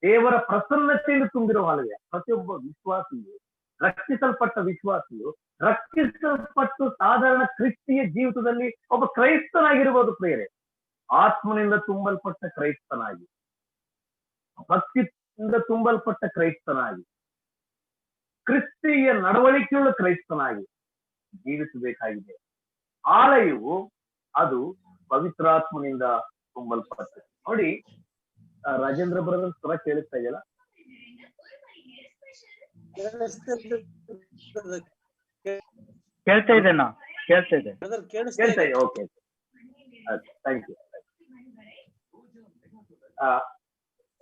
ದೇವರ ಪ್ರಸನ್ನತೆಯಿಂದ ತುಂಬಿರುವ ಆಲಯ. ಪ್ರತಿಯೊಬ್ಬ ವಿಶ್ವಾಸಿಯು, ರಕ್ಷಿಸಲ್ಪಟ್ಟ ವಿಶ್ವಾಸಿಯು, ರಕ್ಷಿಸಲ್ಪಟ್ಟು ಸಾಧಾರಣ ಕ್ರಿಸ್ತಿಯ ಜೀವಿತದಲ್ಲಿ ಒಬ್ಬ ಕ್ರೈಸ್ತನಾಗಿರ್ಬೋದು ಪ್ರಿಯರೇ. ಆತ್ಮನಿಂದ ತುಂಬಲ್ಪಟ್ಟ ಕ್ರೈಸ್ತನಾಗಿ, ಭಕ್ತಿಯಿಂದ ತುಂಬಲ್ಪಟ್ಟ ಕ್ರೈಸ್ತನಾಗಿ, ಕ್ರಿಸ್ತಿಯ ನಡವಳಿಕೆಯುಳ್ಳ ಕ್ರೈಸ್ತನಾಗಿ ಜೀವಿಸಬೇಕಾಗಿದೆ. ಆಲಯವು ಅದು ಪವಿತ್ರಾತ್ಮನಿಂದ ತುಂಬಲ್ಪಟ್ಟೆ. ನೋಡಿ, ರಾಜೇಂದ್ರ ಬ್ರದರ್ ಸ್ವರ ಕೇಳಿಸ್ತಾ ಇದೆಯಲ್ಲ? ಕೇಳ್ತಾ ಇದೆ ನಾ, ಕೇಳ್ತಾ ಇದೆ. ಕೇಳ್ತಾ ಇದೆ. Okay, thank you.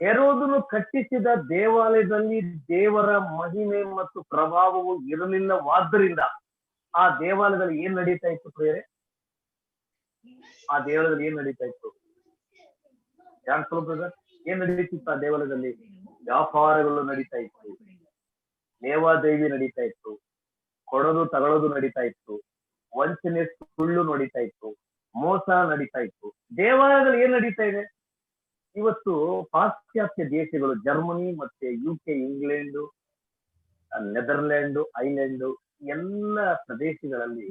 ಹೆರೋದನು ಕಟ್ಟಿಸಿದ ದೇವಾಲಯದಲ್ಲಿ ದೇವರ ಮಹಿಮೆ ಮತ್ತು ಪ್ರಭಾವವು ಇರಲಿಲ್ಲವಾದ್ದರಿಂದ ಆ ದೇವಾಲಯದಲ್ಲಿ ಏನ್ ನಡೀತಾ ಇತ್ತು ಪ್ರಿಯರೇ? ಆ ದೇವಾಲಯದಲ್ಲಿ ಏನ್ ನಡೀತಾ ಇತ್ತು? ಏನ್ ನಡೀತಿತ್ತು ಆ ದೇವಾಲಯದಲ್ಲಿ? ವ್ಯಾಪಾರಗಳು ನಡೀತಾ ಇತ್ತು, ಲೇವಾದೇವಿ ನಡೀತಾ ಇತ್ತು, ಕೊಡೋದು ತಗೊಳ್ಳೋದು ನಡೀತಾ ಇತ್ತು, ವಂಚನೆ ಸುಳ್ಳು ನಡೀತಾ ಇತ್ತು, ಮೋಸ ನಡೀತಾ ಇತ್ತು. ದೇವಾಲಯದಲ್ಲಿ ಏನ್ ನಡೀತಾ ಇದೆ? ಇವತ್ತು ಪಾಶ್ಚಾತ್ಯ ದೇಶಗಳು, ಜರ್ಮನಿ ಮತ್ತೆ UK, ಇಂಗ್ಲೆಂಡ್, ನೆದರ್ಲ್ಯಾಂಡ್, ಐಲ್ಯಾಂಡ್ ಎಲ್ಲ ಪ್ರದೇಶಗಳಲ್ಲಿ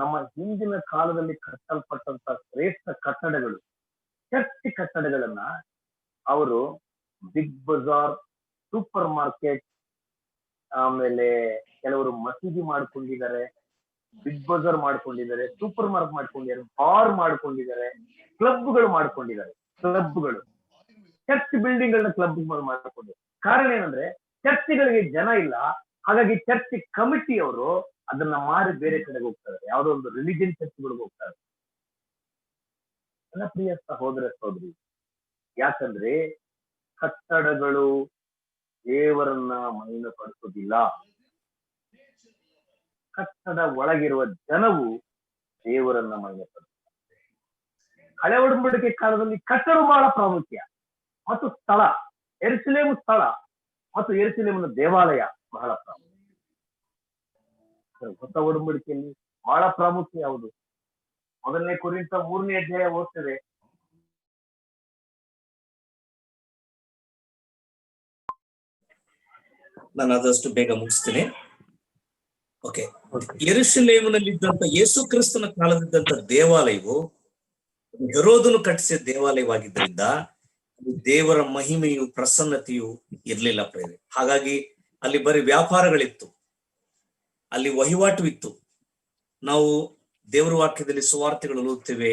ನಮ್ಮ ಹಿಂದಿನ ಕಾಲದಲ್ಲಿ ಕಟ್ಟಲ್ಪಟ್ಟಂತ ಶ್ರೇಷ್ಠ ಕಟ್ಟಡಗಳು, ಚರ್ಚ್ ಕಟ್ಟಡಗಳನ್ನ ಅವರು ಬಿಗ್ ಬಜಾರ್, ಸೂಪರ್ ಮಾರ್ಕೆಟ್, ಆಮೇಲೆ ಕೆಲವರು ಮಸೀದಿ ಮಾಡ್ಕೊಂಡಿದ್ದಾರೆ, ಬಿಗ್ ಬಜಾರ್ ಮಾಡ್ಕೊಂಡಿದ್ದಾರೆ, ಸೂಪರ್ ಮಾರ್ಕೆಟ್ ಮಾಡ್ಕೊಂಡಿದ್ದಾರೆ, ಬಾರ್ ಮಾಡ್ಕೊಂಡಿದ್ದಾರೆ, ಕ್ಲಬ್ಗಳು ಮಾಡ್ಕೊಂಡಿದ್ದಾರೆ. ಕ್ಲಬ್ಗಳು, ಚರ್ಚ್ ಬಿಲ್ಡಿಂಗ್ ಗಳನ್ನ ಕ್ಲಬ್ಗಳು ಮಾಡ್ಕೊಂಡಿದ್ದಾರೆ. ಕಾರಣ ಏನಂದ್ರೆ ಚರ್ಚ್ಗಳಿಗೆ ಜನ ಇಲ್ಲ. ಹಾಗಾಗಿ ಚರ್ಚ್ ಕಮಿಟಿಯವರು ಅದನ್ನ ಮಾರಿ ಬೇರೆ ಕಡೆಗೆ ಹೋಗ್ತಾರೆ, ಯಾವುದೋ ಒಂದು ರಿಲಿಜಿಯನ್ ಚರ್ಚ್ಗಳಿಗೆ ಹೋಗ್ತಾರೆ. ನನ್ನ ಪ್ರಿಯ ಸಹೋದರ ಸಹೋದರಿ, ಯಾಕಂದ್ರೆ ಕಟ್ಟಡಗಳು ದೇವರನ್ನ ಮಹಿಮೆ ಪಡಿಸೋದಿಲ್ಲ. ಕಟ್ಟಡ ಒಳಗಿರುವ ಜನವು ದೇವರನ್ನ ಮಹಿಮೆ ಪಡಿಸ್ತಾರೆ. ಹಳೆ ಒಡಂಬಡಿಕೆ ಕಾಲದಲ್ಲಿ ಕಟ್ಟಡ ಬಹಳ ಪ್ರಾಮುಖ್ಯ ಮತ್ತು ಸ್ಥಳ, ಯೆರೂಸಲೇಮ್ ಸ್ಥಳ ಮತ್ತು ಯೆರೂಸಲೇಮಿನ ದೇವಾಲಯ ಬಹಳ ಪ್ರಾಮುಖ್ಯ. ಹೊಸ ಒಡಂಬಡಿಕೆಯಲ್ಲಿ ಬಹಳ ಪ್ರಾಮುಖ್ಯ ಯಾವುದು? 1 ಕೊರಿಂಥ 3ನೇ ಅಧ್ಯಾಯ ಓದ್ತೇವೆ. ನಾನು ಆದಷ್ಟು ಬೇಗ ಮುಗಿಸ್ತೇನೆ. ಓಕೆ, ಯೆರೂಸಲೇಮಿನಲ್ಲಿದ್ದಂತ ಯೇಸು ಕ್ರಿಸ್ತನ ಕಾಲದಿದ್ದಂತ ದೇವಾಲಯವು ಹೆರೋದನು ಕಟ್ಟಿಸಿದ ದೇವಾಲಯವಾಗಿದ್ದರಿಂದ ದೇವರ ಮಹಿಮೆಯು, ಪ್ರಸನ್ನತೆಯು ಇರ್ಲಿಲ್ಲ ಪ್ರೇರೆ. ಹಾಗಾಗಿ ಅಲ್ಲಿ ಬರೀ ವ್ಯಾಪಾರಗಳಿತ್ತು, ಅಲ್ಲಿ ವಹಿವಾಟು ಇತ್ತು. ನಾವು ದೇವರ ವಾಕ್ಯದಲ್ಲಿ ಸುವಾರ್ತೆಗಳು ಓದ್ತೇವೆ,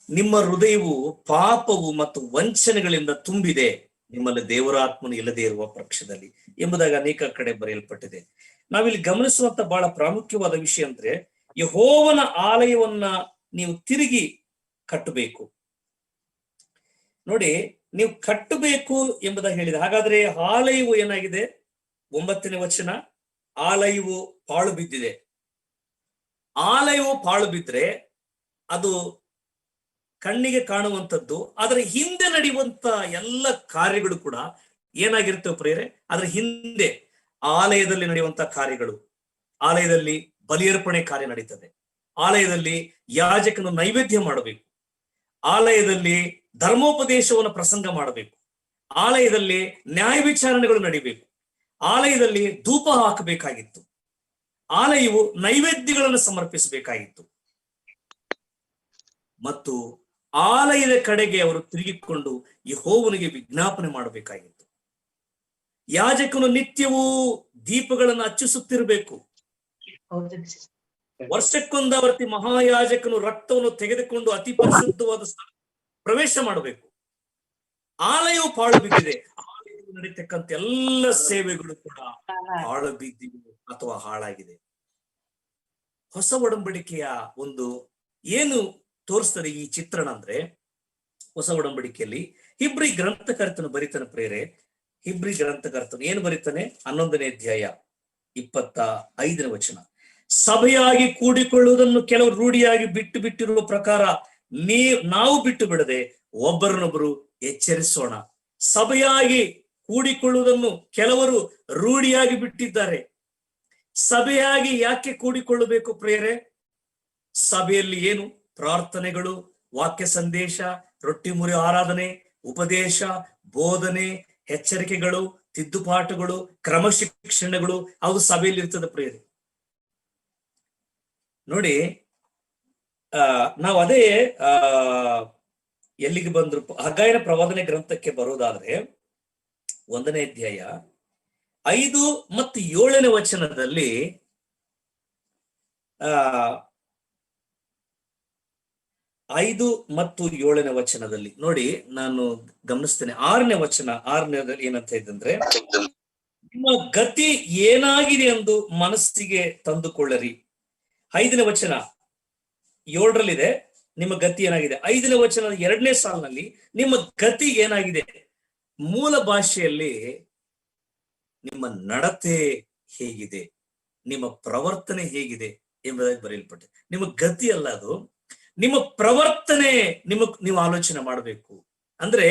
ನಿಮ್ಮ ಹೃದಯವು ಪಾಪವು ಮತ್ತು ವಂಚನೆಗಳಿಂದ ತುಂಬಿದೆ, ನಿಮ್ಮಲ್ಲಿ ದೇವರ ಆತ್ಮನು ಇಲ್ಲದೆ ಇರುವ ಪಕ್ಷದಲ್ಲಿ ಎಂಬುದಾಗಿ ಅನೇಕ ಕಡೆ ಬರೆಯಲ್ಪಟ್ಟಿದೆ. ನಾವಿಲ್ಲಿ ಗಮನಿಸುವಂತ ಬಹಳ ಪ್ರಾಮುಖ್ಯವಾದ ವಿಷಯ ಅಂದ್ರೆ, ಯೆಹೋವನ ಆಲಯವನ್ನ ನೀವು ತಿರುಗಿ ಕಟ್ಟಬೇಕು. ನೋಡಿ, ನೀವು ಕಟ್ಟಬೇಕು ಎಂಬುದಾಗಿ ಹೇಳಿದೆ. ಹಾಗಾದ್ರೆ ಆಲಯವು ಏನಾಗಿದೆ? 9ನೇ ವಚನ, ಆಲಯವು ಪಾಳು ಬಿದ್ದಿದೆ. ಆಲಯವು ಪಾಳು ಬಿದ್ರೆ ಅದು ಕಣ್ಣಿಗೆ ಕಾಣುವಂಥದ್ದು, ಅದರ ಹಿಂದೆ ನಡೆಯುವಂತ ಎಲ್ಲ ಕಾರ್ಯಗಳು ಕೂಡ ಏನಾಗಿರ್ತವೆ ಪ್ರಿಯರೇ? ಅದರ ಹಿಂದೆ ಆಲಯದಲ್ಲಿ ನಡೆಯುವಂತ ಕಾರ್ಯಗಳು, ಆಲಯದಲ್ಲಿ ಬಲಿಯರ್ಪಣೆ ಕಾರ್ಯ ನಡೀತದೆ, ಆಲಯದಲ್ಲಿ ಯಾಜಕನು ನೈವೇದ್ಯ ಮಾಡಬೇಕು, ಆಲಯದಲ್ಲಿ ಧರ್ಮೋಪದೇಶವನ್ನು ಪ್ರಸಂಗ ಮಾಡಬೇಕು, ಆಲಯದಲ್ಲಿ ನ್ಯಾಯ ವಿಚಾರಣೆಗಳು ನಡೀಬೇಕು, ಆಲಯದಲ್ಲಿ ಧೂಪ ಹಾಕಬೇಕಾಗಿತ್ತು, ಆಲಯವು ನೈವೇದ್ಯಗಳನ್ನು ಸಮರ್ಪಿಸಬೇಕಾಗಿತ್ತು ಮತ್ತು ಆಲಯದ ಕಡೆಗೆ ಅವರು ತಿರುಗಿಕೊಂಡು ಯೆಹೋವನಿಗೆ ವಿಜ್ಞಾಪನೆ ಮಾಡಬೇಕಾಗಿತ್ತು. ಯಾಜಕನು ನಿತ್ಯವೂ ದೀಪಗಳನ್ನು ಹಚ್ಚಿಸುತ್ತಿರಬೇಕು. ವರ್ಷಕ್ಕೊಂದಾವರ್ತಿ ಮಹಾಯಾಜಕನು ರಕ್ತವನ್ನು ತೆಗೆದುಕೊಂಡು ಅತಿ ಪರಿಶುದ್ಧವಾದ ಸ್ಥಳ ಪ್ರವೇಶ ಮಾಡಬೇಕು. ಆಲಯವು ಪಾಳು ಬಿದ್ದಿದೆ, ಆಲಯದಲ್ಲಿ ನಡೀತಕ್ಕಂಥ ಎಲ್ಲ ಸೇವೆಗಳು ಕೂಡ ಪಾಳು ಬಿದ್ದಿವೆ ಅಥವಾ ಹಾಳಾಗಿದೆ. ಹೊಸ ಒಡಂಬಡಿಕೆಯ ಒಂದು ಏನು ತೋರಿಸ್ತದೆ ಈ ಚಿತ್ರಣ ಅಂದ್ರೆ, ಹೊಸ ಒಡಂಬಡಿಕೆಯಲ್ಲಿ ಹಿಬ್ರಿ ಗ್ರಂಥಕರ್ತನು ಬರಿತಾನೆ ಪ್ರೇರೆ. ಹಿಬ್ರಿ ಗ್ರಂಥಕರ್ತನು ಏನು ಬರೀತಾನೆ? 11ನೇ ಅಧ್ಯಾಯ 25ನೇ ವಚನ. ಸಭೆಯಾಗಿ ಕೂಡಿಕೊಳ್ಳುವುದನ್ನು ಕೆಲವರು ರೂಢಿಯಾಗಿ ಬಿಟ್ಟಿರುವ ಪ್ರಕಾರ ನಾವು ಬಿಟ್ಟು ಬಿಡದೆ ಒಬ್ಬರನ್ನೊಬ್ಬರು ಎಚ್ಚರಿಸೋಣ. ಸಭೆಯಾಗಿ ಕೂಡಿಕೊಳ್ಳುವುದನ್ನು ಕೆಲವರು ರೂಢಿಯಾಗಿ ಬಿಟ್ಟಿದ್ದಾರೆ. ಸಭೆಯಾಗಿ ಯಾಕೆ ಕೂಡಿಕೊಳ್ಳಬೇಕು ಪ್ರಿಯರೇ? ಸಭೆಯಲ್ಲಿ ಏನು ಪ್ರಾರ್ಥನೆಗಳು, ವಾಕ್ಯ ಸಂದೇಶ, ರೊಟ್ಟಿ ಮುರಿ ಆರಾಧನೆ, ಉಪದೇಶ, ಬೋಧನೆ, ಎಚ್ಚರಿಕೆಗಳು, ತಿದ್ದುಪಾಠುಗಳು, ಕ್ರಮಶಿಕ್ಷಣೆಗಳು ಅದು ಸಭೆಯಲ್ಲಿ ಇರ್ತದೆ ಪ್ರಿಯರೇ. ನೋಡಿ, ನಾವು ಅದೇ ಎಲ್ಲಿಗೆ ಬಂದ್ರು, ಹಗ್ಗಾಯನ ಪ್ರವಾದನೆ ಗ್ರಂಥಕ್ಕೆ ಬರೋದಾದ್ರೆ 1ನೇ ಅಧ್ಯಾಯ 5 ಮತ್ತು 7ನೇ ವಚನದಲ್ಲಿ 5 ಮತ್ತು 7ನೇ ವಚನದಲ್ಲಿ ನೋಡಿ, ನಾನು ಗಮನಿಸ್ತೇನೆ. 6ನೇ ವಚನ, 6ನೇದಲ್ಲಿ ಏನಂತ ಇದ್ದಂದ್ರೆ, ನಿಮ್ಮ ಗತಿ ಏನಾಗಿದೆ ಎಂದು ಮನಸ್ಸಿಗೆ ತಂದುಕೊಳ್ಳರಿ. 5ನೇ ವಚನ 7ರಲ್ಲಿದೆ, ನಿಮ್ಮ ಗತಿ ಏನಾಗಿದೆ. 5ನೇ ವಚನದ 2ನೇ ಸಾಲಿನಲ್ಲಿ ನಿಮ್ಮ ಗತಿ ಏನಾಗಿದೆ. ಮೂಲ ಭಾಷೆಯಲ್ಲಿ ನಿಮ್ಮ ನಡತೆ ಹೇಗಿದೆ, ನಿಮ್ಮ ಪ್ರವರ್ತನೆ ಹೇಗಿದೆ ಎಂಬುದಾಗಿ ಬರೆಯಲ್ಪಟ್ಟಿದೆ. ನಿಮ್ಮ ಗತಿ ಅಲ್ಲ, ಅದು ನಿಮ್ಮ ಪ್ರವರ್ತನೆ ನೀವು ಆಲೋಚನೆ ಮಾಡಬೇಕು. ಅಂದ್ರೆ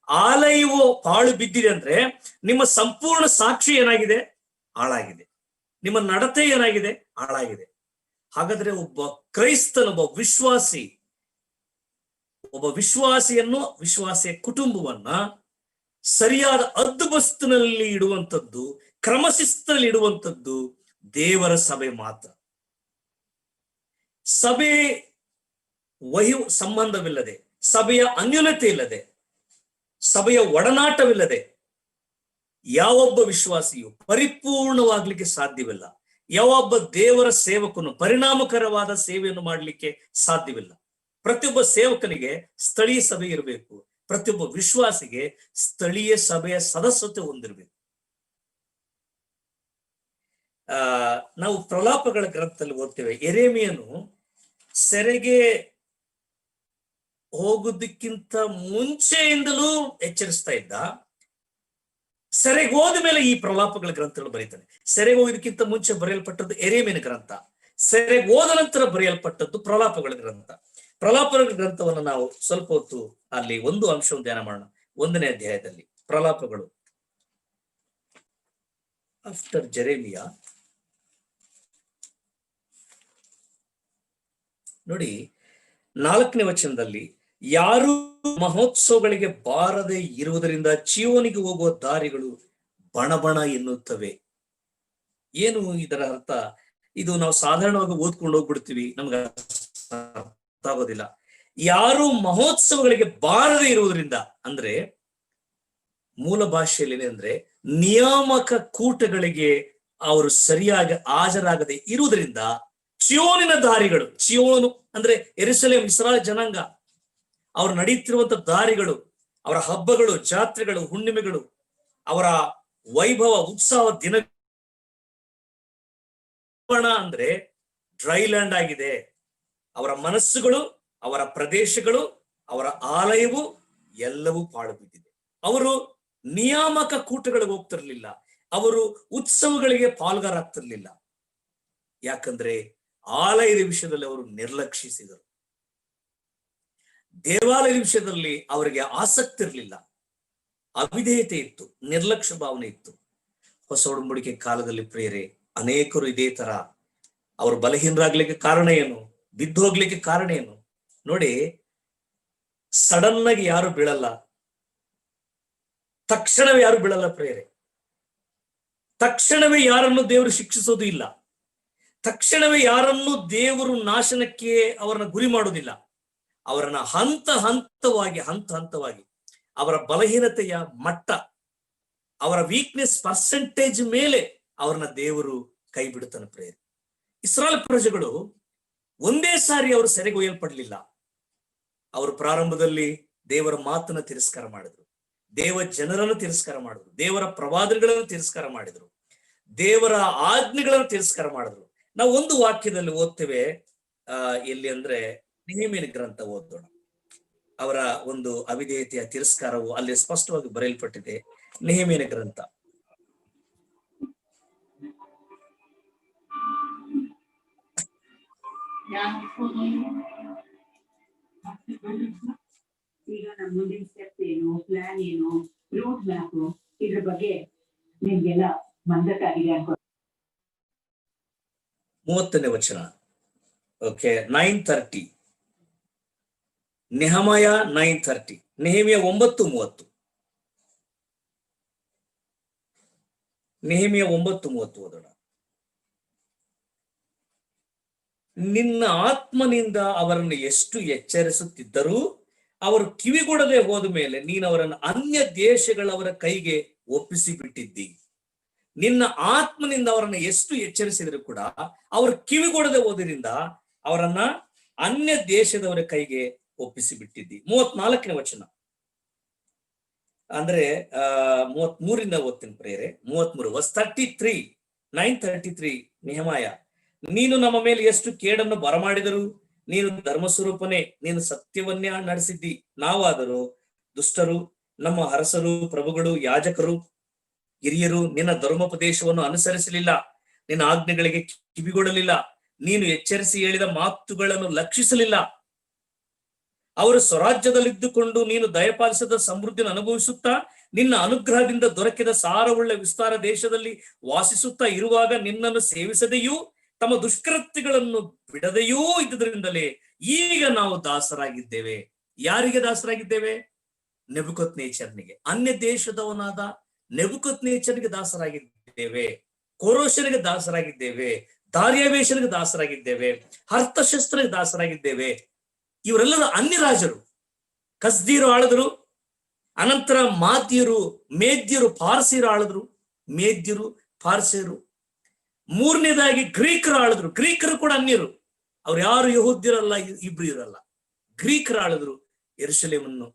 ಆಲಯವು ಪಾಳು ಬಿದ್ದಿದೆ ಅಂದ್ರೆ ನಿಮ್ಮ ಸಂಪೂರ್ಣ ಸಾಕ್ಷಿ ಏನಾಗಿದೆ? ಹಾಳಾಗಿದೆ. ನಿಮ್ಮ ನಡತೆ ಏನಾಗಿದೆ? ಹಾಳಾಗಿದೆ. ಹಾಗಾದ್ರೆ ಒಬ್ಬ ಕ್ರೈಸ್ತನ, ಒಬ್ಬ ವಿಶ್ವಾಸಿಯನ್ನು, ವಿಶ್ವಾಸಿಯ ಕುಟುಂಬವನ್ನ ಸರಿಯಾದ ಹದ್ದುಬಸ್ತಿನಲ್ಲಿ ಇಡುವಂಥದ್ದು, ಕ್ರಮಶಿಸ್ತಲ್ಲಿ ಇಡುವಂಥದ್ದು ದೇವರ ಸಭೆ ಮಾತ್ರ. ಸಭೆ ಸಂಬಂಧವಿಲ್ಲದೆ, ಸಭೆಯ ಅನ್ಯೋನ್ಯತೆ ಇಲ್ಲದೆ, ಸಭೆಯ ಒಡನಾಟವಿಲ್ಲದೆ ಯಾವೊಬ್ಬ ವಿಶ್ವಾಸಿಯು ಪರಿಪೂರ್ಣವಾಗ್ಲಿಕ್ಕೆ ಸಾಧ್ಯವಿಲ್ಲ. ಯಾವೊಬ್ಬ ದೇವರ ಸೇವಕನು ಪರಿಣಾಮಕರವಾದ ಸೇವೆಯನ್ನು ಮಾಡಲಿಕ್ಕೆ ಸಾಧ್ಯವಿಲ್ಲ. ಪ್ರತಿಯೊಬ್ಬ ಸೇವಕನಿಗೆ ಸ್ಥಳೀಯ ಸಭೆ ಇರಬೇಕು, ಪ್ರತಿಯೊಬ್ಬ ವಿಶ್ವಾಸಿಗೆ ಸ್ಥಳೀಯ ಸಭೆಯ ಸದಸ್ಯತೆ ಹೊಂದಿರಬೇಕು. ನಾವು ಪ್ರಲಾಪಗಳ ಗ್ರಂಥದಲ್ಲಿ ಓದ್ತೇವೆ, ಯೆರೆಮೀಯನು ಸೆರೆಗೆ ಹೋಗುವುದಕ್ಕಿಂತ ಮುಂಚೆಯಿಂದಲೂ ಎಚ್ಚರಿಸ್ತಾ ಇದ್ದ. ಸೆರೆಗೆ ಹೋದ ಮೇಲೆ ಈ ಪ್ರಲಾಪಗಳ ಗ್ರಂಥಗಳು ಬರೀತಾನೆ. ಸೆರೆಗೆ ಹೋಗೋದಕ್ಕಿಂತ ಮುಂಚೆ ಬರೆಯಲ್ಪಟ್ಟದ್ದು ಯೆರೆಮೀಯನ ಗ್ರಂಥ, ಸೆರೆಗೆ ಹೋದ ನಂತರ ಬರೆಯಲ್ಪಟ್ಟದ್ದು ಪ್ರಲಾಪಗಳ ಗ್ರಂಥ. ಪ್ರಲಾಪಗಳ ಗ್ರಂಥವನ್ನು ನಾವು ಸ್ವಲ್ಪ ಹೊತ್ತು ಅಲ್ಲಿ ಒಂದು ಅಂಶವನ್ನು ಧ್ಯಾನ ಮಾಡೋಣ. 1ನೇ ಅಧ್ಯಾಯದಲ್ಲಿ ಪ್ರಲಾಪಗಳು, ಆಫ್ಟರ್ ಜೆರೆಮಿಯಾ. ನೋಡಿ, 4ನೇ ವಚನದಲ್ಲಿ, ಯಾರು ಮಹೋತ್ಸವಗಳಿಗೆ ಬಾರದೆ ಇರುವುದರಿಂದ ಚೀಯೋನಿಗೆ ಹೋಗುವ ದಾರಿಗಳು ಬಣಬಣ ಎನ್ನುತ್ತವೆ. ಏನು ಇದರ ಅರ್ಥ? ಇದು ನಾವು ಸಾಧಾರಣವಾಗಿ ಓದ್ಕೊಂಡು ಹೋಗ್ಬಿಡ್ತೀವಿ, ನಮ್ಗೆ ಅರ್ಥ ಆಗೋದಿಲ್ಲ. ಯಾರು ಮಹೋತ್ಸವಗಳಿಗೆ ಬಾರದೆ ಇರುವುದರಿಂದ ಅಂದ್ರೆ ಮೂಲ ಭಾಷೆಯಲ್ಲಿ ಅಂದ್ರೆ ನಿಯಾಮಕ ಕೂಟಗಳಿಗೆ ಅವರು ಸರಿಯಾಗಿ ಹಾಜರಾಗದೆ ಇರುವುದರಿಂದ ಚೀಯೋನಿನ ದಾರಿಗಳು, ಚೀಯೋನು ಅಂದ್ರೆ ಯೆರೂಸಲೇಮ್, ಇಸ್ರಾಯೇಲ್ ಜನಾಂಗ, ಅವರು ನಡೆಯುತ್ತಿರುವಂತ ದಾರಿಗಳು, ಅವರ ಹಬ್ಬಗಳು, ಜಾತ್ರೆಗಳು, ಹುಣ್ಣಿಮೆಗಳು, ಅವರ ವೈಭವ, ಉತ್ಸವ ದಿನ ಅಂದ್ರೆ ಡ್ರೈ ಲ್ಯಾಂಡ್ ಆಗಿದೆ. ಅವರ ಮನಸ್ಸುಗಳು, ಅವರ ಪ್ರದೇಶಗಳು, ಅವರ ಆಲಯವು ಎಲ್ಲವೂ ಪಾಳು ಬಿದ್ದಿದೆ. ಅವರು ನಿಯಾಮಕ ಕೂಟಗಳಿಗೆ ಹೋಗ್ತಿರ್ಲಿಲ್ಲ, ಅವರು ಉತ್ಸವಗಳಿಗೆ ಪಾಲ್ಗಾರಾಗ್ತಿರ್ಲಿಲ್ಲ. ಯಾಕಂದ್ರೆ ಆಲಯದ ವಿಷಯದಲ್ಲಿ ಅವರು ನಿರ್ಲಕ್ಷಿಸಿದರು. ದೇವಾಲಯದ ವಿಷಯದಲ್ಲಿ ಅವರಿಗೆ ಆಸಕ್ತಿ ಇರಲಿಲ್ಲ, ಅವಿಧೇಯತೆ ಇತ್ತು, ನಿರ್ಲಕ್ಷ್ಯ ಭಾವನೆ ಇತ್ತು. ಹೊಸ ಒಡಂಬಡಿಕೆ ಕಾಲದಲ್ಲಿ ಪ್ರಿಯರೇ, ಅನೇಕರು ಇದೇ ತರ ಅವರು ಬಲಹೀನರಾಗ್ಲಿಕ್ಕೆ ಕಾರಣ ಏನು? ಬಿದ್ದು ಹೋಗ್ಲಿಕ್ಕೆ ಕಾರಣ ಏನು? ನೋಡಿ, ಸಡನ್ ಆಗಿ ಯಾರು ಬೀಳಲ್ಲ. ತಕ್ಷಣವೇ ಯಾರು ಬೀಳಲ್ಲ ಪ್ರೇರೆ. ತಕ್ಷಣವೇ ಯಾರನ್ನು ದೇವರು ಶಿಕ್ಷಿಸೋದು ಇಲ್ಲ. ತಕ್ಷಣವೇ ಯಾರನ್ನು ದೇವರು ನಾಶನಕ್ಕೆ ಅವರನ್ನ ಗುರಿ ಮಾಡುವುದಿಲ್ಲ. ಅವರನ್ನ ಹಂತ ಹಂತವಾಗಿ ಅವರ ಬಲಹೀನತೆಯ ಮಟ್ಟ, ಅವರ ವೀಕ್ನೆಸ್ ಪರ್ಸೆಂಟೇಜ್ ಮೇಲೆ ಅವರನ್ನ ದೇವರು ಕೈ ಬಿಡುತ್ತಾನೆ ಪ್ರೇರೆ. ಇಸ್ರಾಯೇಲ್ ಪ್ರಜೆಗಳು ಒಂದೇ ಸಾರಿ ಅವರು ಸೆರೆಗೊಯ್ಯಲ್ಪಡಲಿಲ್ಲ. ಅವರು ಪ್ರಾರಂಭದಲ್ಲಿ ದೇವರ ಮಾತನ್ನ ತಿರಸ್ಕಾರ ಮಾಡಿದ್ರು, ದೇವ ಜನರನ್ನು ತಿರಸ್ಕಾರ ಮಾಡಿದ್ರು, ದೇವರ ಪ್ರವಾದನೆಗಳನ್ನು ತಿರಸ್ಕಾರ ಮಾಡಿದ್ರು, ದೇವರ ಆಜ್ಞೆಗಳನ್ನು ತಿರಸ್ಕಾರ ಮಾಡಿದ್ರು. ನಾವು ಒಂದು ವಾಕ್ಯದಲ್ಲಿ ಓದ್ತೇವೆ, ಎಲ್ಲಿ ಅಂದ್ರೆ ನೆಹೆಮೀಯನ ಗ್ರಂಥ ಓದೋಣ. ಅವರ ಒಂದು ಅವಿಧೇಯತೆಯ ತಿರಸ್ಕಾರವು ಅಲ್ಲಿ ಸ್ಪಷ್ಟವಾಗಿ ಬರೆಯಲ್ಪಟ್ಟಿದೆ. ನೆಹೆಮೀಯನ ಗ್ರಂಥ ಈಗ ನಮ್ಮ ಮುಂದಿನ ಸ್ಟೆಪ್ ಏನು, ಪ್ಲಾನ್ ಏನು, ರೂಟ್ ಮ್ಯಾಪ್, ಇದ್ರ ಬಗ್ಗೆ ನಿಮ್ಗೆಲ್ಲ ಮಂದಕ್ಕಾಗಿದೆ ಅನ್ಕೋ. 30ನೇ ವಚನ. ಓಕೆ, 9:30 ನೆಹೆಮೀಯ 9:30. ನೆಹೆಮೀಯ 9:30. ನೆಹೆಮೀಯ 9:30 ಓದೋಣ. ನಿನ್ನ ಆತ್ಮನಿಂದ ಅವರನ್ನು ಎಷ್ಟು ಎಚ್ಚರಿಸುತ್ತಿದ್ದರೂ ಅವರು ಕಿವಿಗೊಡದೆ ಹೋದ ಮೇಲೆ ನೀನು ಅವರನ್ನು ಅನ್ಯ ದೇಶಗಳವರ ಕೈಗೆ ಒಪ್ಪಿಸಿ ಬಿಟ್ಟಿದ್ದಿ. ನಿನ್ನ ಆತ್ಮನಿಂದ ಅವರನ್ನು ಎಷ್ಟು ಎಚ್ಚರಿಸಿದ್ರು ಕೂಡ ಅವರು ಕಿವಿಗೊಡದೆ ಹೋದ್ರಿಂದ ಅವರನ್ನ ಅನ್ಯ ದೇಶದವರ ಕೈಗೆ ಒಪ್ಪಿಸಿ ಬಿಟ್ಟಿದ್ದಿ. 34ನೇ ವಚನ ಅಂದ್ರೆ 33ರಿಂದ ಓದ್ತೀನಿ ಪ್ರೇರೆ. 33 verse 33, 9:33 ನೆಹೆಮೀಯ. ನೀನು ನಮ್ಮ ಮೇಲೆ ಎಷ್ಟು ಕೇಡನ್ನು ಬರಮಾಡಿದರು, ನೀನು ಧರ್ಮಸ್ವರೂಪನೇ, ನೀನು ಸತ್ಯವನ್ನೇ ನಡೆಸಿದ್ದಿ. ನಾವಾದರೂ ದುಷ್ಟರು, ನಮ್ಮ ಅರಸರು, ಪ್ರಭುಗಳು, ಯಾಜಕರು, ಹಿರಿಯರು ನಿನ್ನ ಧರ್ಮೋಪದೇಶವನ್ನು ಅನುಸರಿಸಲಿಲ್ಲ, ನಿನ್ನ ಆಜ್ಞೆಗಳಿಗೆ ಕಿವಿಗೊಡಲಿಲ್ಲ, ನೀನು ಎಚ್ಚರಿಸಿ ಹೇಳಿದ ಮಾತುಗಳನ್ನು ಲಕ್ಷಿಸಲಿಲ್ಲ. ಅವರು ಸ್ವರಾಜ್ಯದಲ್ಲಿದ್ದುಕೊಂಡು ನೀನು ದಯಪಾಲಿಸಿದ ಸಮೃದ್ಧಿಯನ್ನು ಅನುಭವಿಸುತ್ತಾ ನಿನ್ನ ಅನುಗ್ರಹದಿಂದ ದೊರಕಿದ ಸಾರವುಳ್ಳ ವಿಸ್ತಾರ ದೇಶದಲ್ಲಿ ವಾಸಿಸುತ್ತಾ ಇರುವಾಗ ನಿನ್ನನ್ನು ಸೇವಿಸದೆಯೂ ತಮ್ಮ ದುಷ್ಕೃತ್ಯಗಳನ್ನು ಬಿಡದೆಯೂ ಇದ್ದುದರಿಂದಲೇ ಈಗ ನಾವು ದಾಸರಾಗಿದ್ದೇವೆ. ಯಾರಿಗೆ ದಾಸರಾಗಿದ್ದೇವೆ? ನೆಬೂಕದ್ನೆಚ್ಚರನಿಗೆ, ಅನ್ಯ ದೇಶದವನಾದ ನೆಬೂಕದ್ನೆಚ್ಚರನಿಗೆ ದಾಸರಾಗಿದ್ದೇವೆ, ಕೋರೋಷನಿಗೆ ದಾಸರಾಗಿದ್ದೇವೆ, ದಾರ್ಯಾವೇಶನಿಗೆ ದಾಸರಾಗಿದ್ದೇವೆ, ಅರ್ಥಶಸ್ತ್ರನಿಗೆ ದಾಸರಾಗಿದ್ದೇವೆ. ಇವರೆಲ್ಲರೂ ಅನ್ಯ ರಾಜರು. ಕಸ್ದೀರು ಆಳಿದ್ರು, ಅನಂತರ ಮಾತಿಯರು, ಮೇದ್ಯರು, ಪಾರ್ಸಿಯರು ಆಳಿದ್ರು, ಮೇದ್ಯರು, ಪಾರ್ಸಿಯರು. ಮೂರನೇದಾಗಿ ಗ್ರೀಕರು ಆಳಿದ್ರು. ಗ್ರೀಕರು ಕೂಡ ಅನ್ಯರು, ಅವ್ರು ಯಾರು ಯಹೂದ್ಯರಲ್ಲ, ಇಬ್ರು ಇರಲ್ಲ. ಗ್ರೀಕರು ಆಳಿದ್ರು ಯೆರೂಸಲೇಮನ್ನು.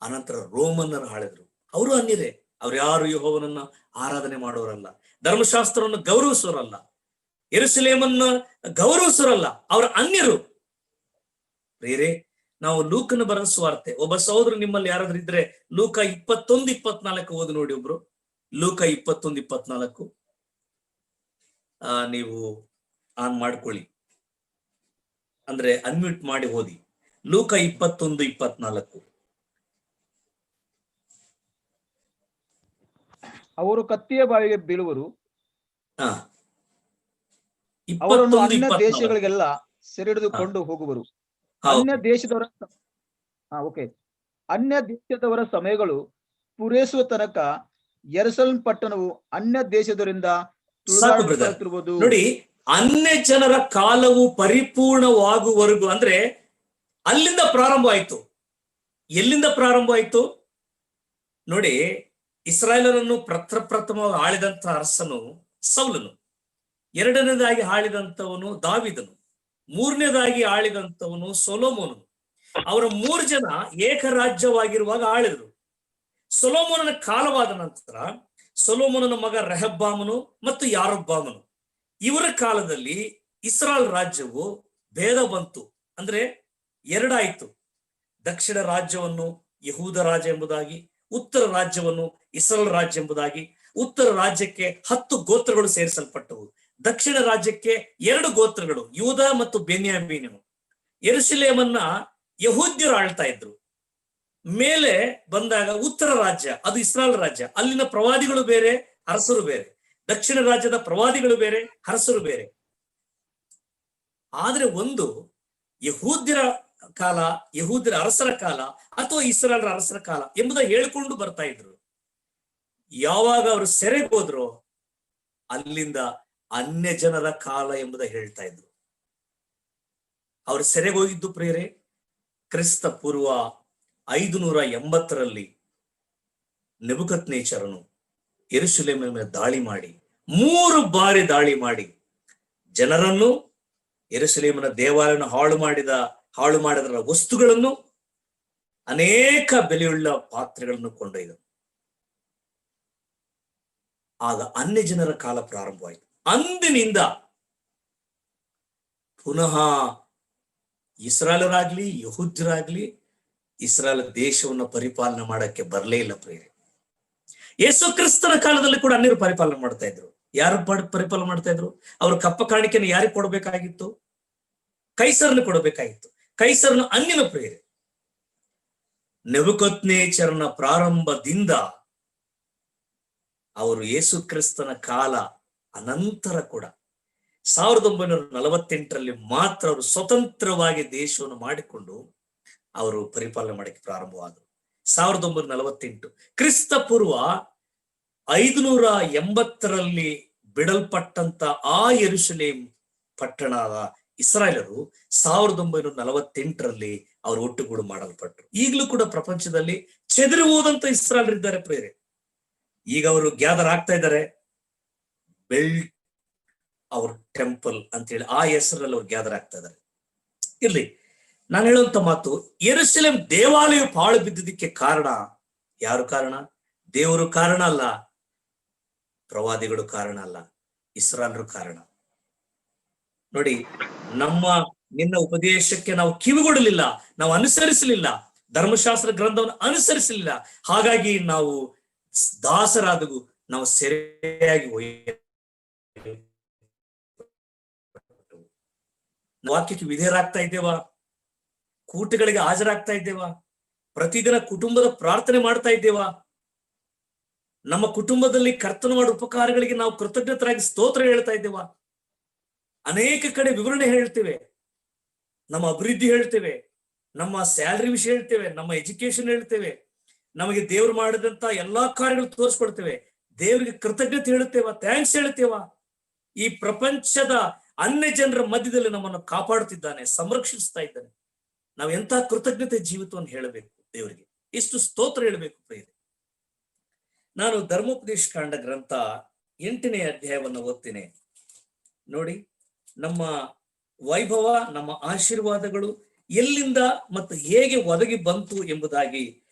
ಅನಂತರ ರೋಮನ್ನರು ಆಳಿದ್ರು, ಅವರು ಅನ್ಯರೇ, ಅವ್ರು ಯಾರು ಯೆಹೋವನನ್ನ ಆರಾಧನೆ ಮಾಡೋರಲ್ಲ, ಧರ್ಮಶಾಸ್ತ್ರವನ್ನು ಗೌರವಿಸೋರಲ್ಲ, ಯೆರೂಸಲೇಮನ್ನ ಗೌರವಿಸೋರಲ್ಲ, ಅವ್ರ ಅನ್ಯರು. ಬೇರೆ ನಾವು ಲೂಕನ ಬರೆದ ಸುವಾರ್ತೆ, ಒಬ್ಬ ಸಹೋದರ ನಿಮ್ಮಲ್ಲಿ ಯಾರಾದ್ರೂ ಇದ್ರೆ ಲೂಕ 21:24 ಓದಿ ನೋಡಿ. ಒಬ್ರು ಲೂಕ 21:24 ನೀವು ಆನ್ ಮಾಡ್ಕೊಳ್ಳಿ, ಅಂದ್ರೆ ಅನ್ಮ್ಯೂಟ್ ಮಾಡಿ ಓದಿ. ಲೂಕ 21:24. ಅವರು ಕತ್ತಿಯ ಬಾವಿಗೆ ಬೀಳುವರು, 21:24. ಅವರನ್ನು ಅನ್ಯ ದೇಶಗಳಿಗೆಲ್ಲ ಸೆರೆಹಿಡಿದುಕೊಂಡು ಹೋಗುವರು. ಅನ್ಯ ದೇಶದವರ ಅನ್ಯ ದೇಶದವರ ಸಮಯಗಳು ಪೂರೈಸುವ ತನಕ ಯೆರೂಸಲೇಮ್ ಪಟ್ಟಣವು ಅನ್ಯ ದೇಶದವರಿಂದ ತುಳಿದಾಡಲ್ಪಡುತ್ತಿರುವುದು. ನೋಡಿ, ಅನ್ಯ ಜನರ ಕಾಲವು ಪರಿಪೂರ್ಣವಾಗುವವರೆಗೂ, ಅಂದ್ರೆ ಅಲ್ಲಿಂದ ಪ್ರಾರಂಭ ಆಯ್ತು. ಎಲ್ಲಿಂದ ಪ್ರಾರಂಭ ಆಯ್ತು ನೋಡಿ. ಇಸ್ರಾಯೇಲರನ್ನು ಪ್ರಥಮವಾಗಿ ಆಳಿದಂತ ಅರಸನು ಸೌಲನು, ಎರಡನೇದಾಗಿ ಆಳಿದಂತವನು ದಾವೀದನು, ಮೂರನೇದಾಗಿ ಆಳಿದಂತವನು ಸೊಲೊಮೋನನು. ಅವರ 3 ಜನ ಏಕರಾಜ್ಯವಾಗಿರುವಾಗ ಆಳಿದ್ರು. ಸೊಲೊಮೋನನ ಕಾಲವಾದ ನಂತರ ಸೊಲೊಮೋನನ ಮಗ ರೆಹಬ್ಬಾಮನು ಮತ್ತು ಯಾರೊಬ್ಬಾಮನು, ಇವರ ಕಾಲದಲ್ಲಿ ಇಸ್ರಾಯೇಲ್ ರಾಜ್ಯವು ಭೇದ ಬಂತು. ಅಂದ್ರೆ ಎರಡಾಯ್ತು. ದಕ್ಷಿಣ ರಾಜ್ಯವನ್ನು ಯಹೂದ ರಾಜ್ಯ ಎಂಬುದಾಗಿ, ಉತ್ತರ ರಾಜ್ಯವನ್ನು ಇಸ್ರಾಯೇಲ್ ರಾಜ್ಯ ಎಂಬುದಾಗಿ. ಉತ್ತರ ರಾಜ್ಯಕ್ಕೆ 10 ಗೋತ್ರಗಳು ಸೇರಿಸಲ್ಪಟ್ಟವು, ದಕ್ಷಿಣ ರಾಜ್ಯಕ್ಕೆ 2 ಗೋತ್ರಗಳು, ಯೂದ ಮತ್ತು ಬೆನ್ಯಾಮೀನನು. ಯೆರೂಸಲೇಮನ್ನ ಯಹೂದ್ಯರು ಆಳ್ತಾ ಇದ್ರು. ಮೇಲೆ ಬಂದಾಗ ಉತ್ತರ ರಾಜ್ಯ, ಅದು ಇಸ್ರಾಯೇಲ್ ರಾಜ್ಯ, ಅಲ್ಲಿನ ಪ್ರವಾದಿಗಳು ಬೇರೆ, ಅರಸರು ಬೇರೆ. ದಕ್ಷಿಣ ರಾಜ್ಯದ ಪ್ರವಾದಿಗಳು ಬೇರೆ, ಅರಸರು ಬೇರೆ. ಆದ್ರೆ ಒಂದು ಯಹೂದ್ಯರ ಕಾಲ, ಯಹೂದರ ಅರಸರ ಕಾಲ ಅಥವಾ ಇಸ್ರಾಯೇಲರ ಅರಸರ ಕಾಲ ಎಂಬುದ ಹೇಳ್ಕೊಂಡು ಬರ್ತಾ ಇದ್ರು. ಯಾವಾಗ ಅವರು ಸೆರೆಗೆ ಹೋದ್ರು ಅಲ್ಲಿಂದ ಅನ್ಯ ಜನರ ಕಾಲ ಎಂಬುದ ಹೇಳ್ತಾ ಇದ್ರು. ಅವರು ಸೆರೆಗೆ ಹೋಗಿದ್ದು ಪ್ರಿಯರೇ ಕ್ರಿಸ್ತ ಪೂರ್ವ 580 ನೆಬೂಕದ್ನೆಚ್ಚರನು ಯೆರೂಸಲೇಮಿನ ಮೇಲೆ ದಾಳಿ ಮಾಡಿ 3 ಬಾರಿ ದಾಳಿ ಮಾಡಿ ಜನರನ್ನು, ಯೆರೂಸಲೇಮಿನ ದೇವಾಲಯವನ್ನು ಹಾಳು ಮಾಡಿದರ ವಸ್ತುಗಳನ್ನು, ಅನೇಕ ಬೆಲೆಯುಳ್ಳ ಪಾತ್ರೆಗಳನ್ನು ಕೊಂಡೊಯ್ದರು. ಆಗ ಅನ್ಯ ಜನರ ಕಾಲ ಪ್ರಾರಂಭವಾಯಿತು. ಅಂದಿನಿಂದ ಪುನಃ ಇಸ್ರಾಯೇಲರಾಗ್ಲಿ ಯಹೂದ್ಯರಾಗ್ಲಿ ಇಸ್ರಾಯೇಲ್ ದೇಶವನ್ನು ಪರಿಪಾಲನೆ ಮಾಡಕ್ಕೆ ಬರಲೇ ಇಲ್ಲ ಪ್ರಿಯರೇ. ಯೇಸು ಕ್ರಿಸ್ತನ ಕಾಲದಲ್ಲಿ ಕೂಡ ಅನ್ಯರು ಪರಿಪಾಲನೆ ಮಾಡ್ತಾ ಇದ್ರು. ಯಾರು ಪರಿಪಾಲನೆ ಮಾಡ್ತಾ ಇದ್ರು? ಅವರು ಕಪ್ಪ ಕಾಣಿಕೆಯನ್ನು ಯಾರಿಗೆ ಕೊಡಬೇಕಾಗಿತ್ತು? ಕೈಸರನ್ನು ಕೊಡಬೇಕಾಗಿತ್ತು. ಕೈಸರನು ಅನ್ಯನ ಪ್ರಿಯರೇ. ನೆಬೂಕದ್ನೆಚ್ಚರನ ಪ್ರಾರಂಭದಿಂದ ಅವರು ಯೇಸು ಕ್ರಿಸ್ತನ ಕಾಲ ಅನಂತರ ಕೂಡ 1948 ಮಾತ್ರ ಅವರು ಸ್ವತಂತ್ರವಾಗಿ ದೇಶವನ್ನು ಮಾಡಿಕೊಂಡು ಅವರು ಪರಿಪಾಲನೆ ಮಾಡಕ್ಕೆ ಪ್ರಾರಂಭವಾದರು. 1948 ಕ್ರಿಸ್ತ ಪೂರ್ವ 580 ಬಿಡಲ್ಪಟ್ಟಂತ ಆ ಯೆರೂಸಲೇಮ್ ಪಟ್ಟಣದ ಇಸ್ರಾಯೇಲರು 1948 ಅವರು ಒಟ್ಟುಗೂಡು ಮಾಡಲ್ಪಟ್ಟರು. ಈಗಲೂ ಕೂಡ ಪ್ರಪಂಚದಲ್ಲಿ ಚೆದರಿ ಹೋದಂತ ಇಸ್ರಾಯೇಲರು ಇದ್ದಾರೆ ಪ್ರಿಯರೇ. ಈಗ ಅವರು ಗ್ಯಾದರ್ ಆಗ್ತಾ ಇದ್ದಾರೆ. ಬೆಲ್ಟ್ ಅವ್ರ ಟೆಂಪಲ್ ಅಂತ ಹೇಳಿ ಆ ಹೆಸರಲ್ಲಿ ಅವ್ರು ಗ್ಯಾದರ್ ಆಗ್ತಾ ಇದ್ದಾರೆ. ಇರ್ಲಿ, ನಾನು ಹೇಳುವಂತ ಮಾತು, ಯೆರೂಸಲೇಮ್ ದೇವಾಲಯ ಪಾಳು ಬಿದ್ದಿದ್ದಕ್ಕೆ ಕಾರಣ ಯಾರು ಕಾರಣ? ದೇವರು ಕಾರಣ ಅಲ್ಲ, ಪ್ರವಾದಿಗಳು ಕಾರಣ ಅಲ್ಲ, ಇಸ್ರಾಯೇಲರು ಕಾರಣ. ನೋಡಿ, ನಿನ್ನ ಉಪದೇಶಕ್ಕೆ ನಾವು ಕಿವಿಗೊಡಲಿಲ್ಲ, ನಾವು ಅನುಸರಿಸಲಿಲ್ಲ, ಧರ್ಮಶಾಸ್ತ್ರ ಗ್ರಂಥವನ್ನು ಅನುಸರಿಸಲಿಲ್ಲ. ಹಾಗಾಗಿ ನಾವು ದಾಸರಾದವು, ನಾವು ಸೆರೆಯಾಗಿ ವಾಕ್ಯಕ್ಕೆ ವಿಧೇಯರಾಗ್ತಾ ಇದ್ದೇವಾ? ಕೂಟಗಳಿಗೆ ಹಾಜರಾಗ್ತಾ ಇದ್ದೇವಾ? ಪ್ರತಿದಿನ ಕುಟುಂಬದ ಪ್ರಾರ್ಥನೆ ಮಾಡ್ತಾ ಇದ್ದೇವಾ? ನಮ್ಮ ಕುಟುಂಬದಲ್ಲಿ ಕರ್ತನ ಮಾಡುವ ಉಪಕಾರಗಳಿಗೆ ನಾವು ಕೃತಜ್ಞತರಾಗಿ ಸ್ತೋತ್ರ ಹೇಳ್ತಾ ಇದ್ದೇವಾ? ಅನೇಕ ಕಡೆ ವಿವರಣೆ ಹೇಳ್ತೇವೆ, ನಮ್ಮ ಅಭಿವೃದ್ಧಿ ಹೇಳ್ತೇವೆ, ನಮ್ಮ ಸ್ಯಾಲರಿ ವಿಷಯ ಹೇಳ್ತೇವೆ, ನಮ್ಮ ಎಜುಕೇಶನ್ ಹೇಳ್ತೇವೆ, ನಮಗೆ ದೇವ್ರು ಮಾಡಿದಂತ ಎಲ್ಲಾ ಕಾರ್ಯಗಳು ತೋರಿಸ್ಕೊಡ್ತೇವೆ. ದೇವರಿಗೆ ಕೃತಜ್ಞತೆ ಹೇಳುತ್ತೇವಾ? ಥ್ಯಾಂಕ್ಸ್ ಹೇಳುತ್ತೇವಾ? ಈ ಪ್ರಪಂಚದ ಅನ್ಯ ಜನರ ಮಧ್ಯದಲ್ಲಿ ನಮ್ಮನ್ನು ಕಾಪಾಡುತ್ತಿದ್ದಾನೆ, ಸಂರಕ್ಷಿಸ್ತಾ ಇದ್ದಾನೆ. ನಾವು ಎಂತ ಕೃತಜ್ಞತೆ ಜೀವಿತವನ್ನು ಹೇಳಬೇಕು ದೇವರಿಗೆ, ಎಷ್ಟು ಸ್ತೋತ್ರ ಹೇಳಬೇಕು ಪ್ರಿಯರೇ. ನಾನು ಧರ್ಮೋಪದೇಶ ಕಾಂಡ ಗ್ರಂಥ 8ನೇ ಅಧ್ಯಾಯವನ್ನು ಓದ್ತೇನೆ. ನೋಡಿ, ನಮ್ಮ ವೈಭವ, ನಮ್ಮ ಆಶೀರ್ವಾದಗಳು ಎಲ್ಲಿಂದ ಮತ್ತು ಹೇಗೆ ಒದಗಿ ಬಂತು ಎಂಬುದಾಗಿ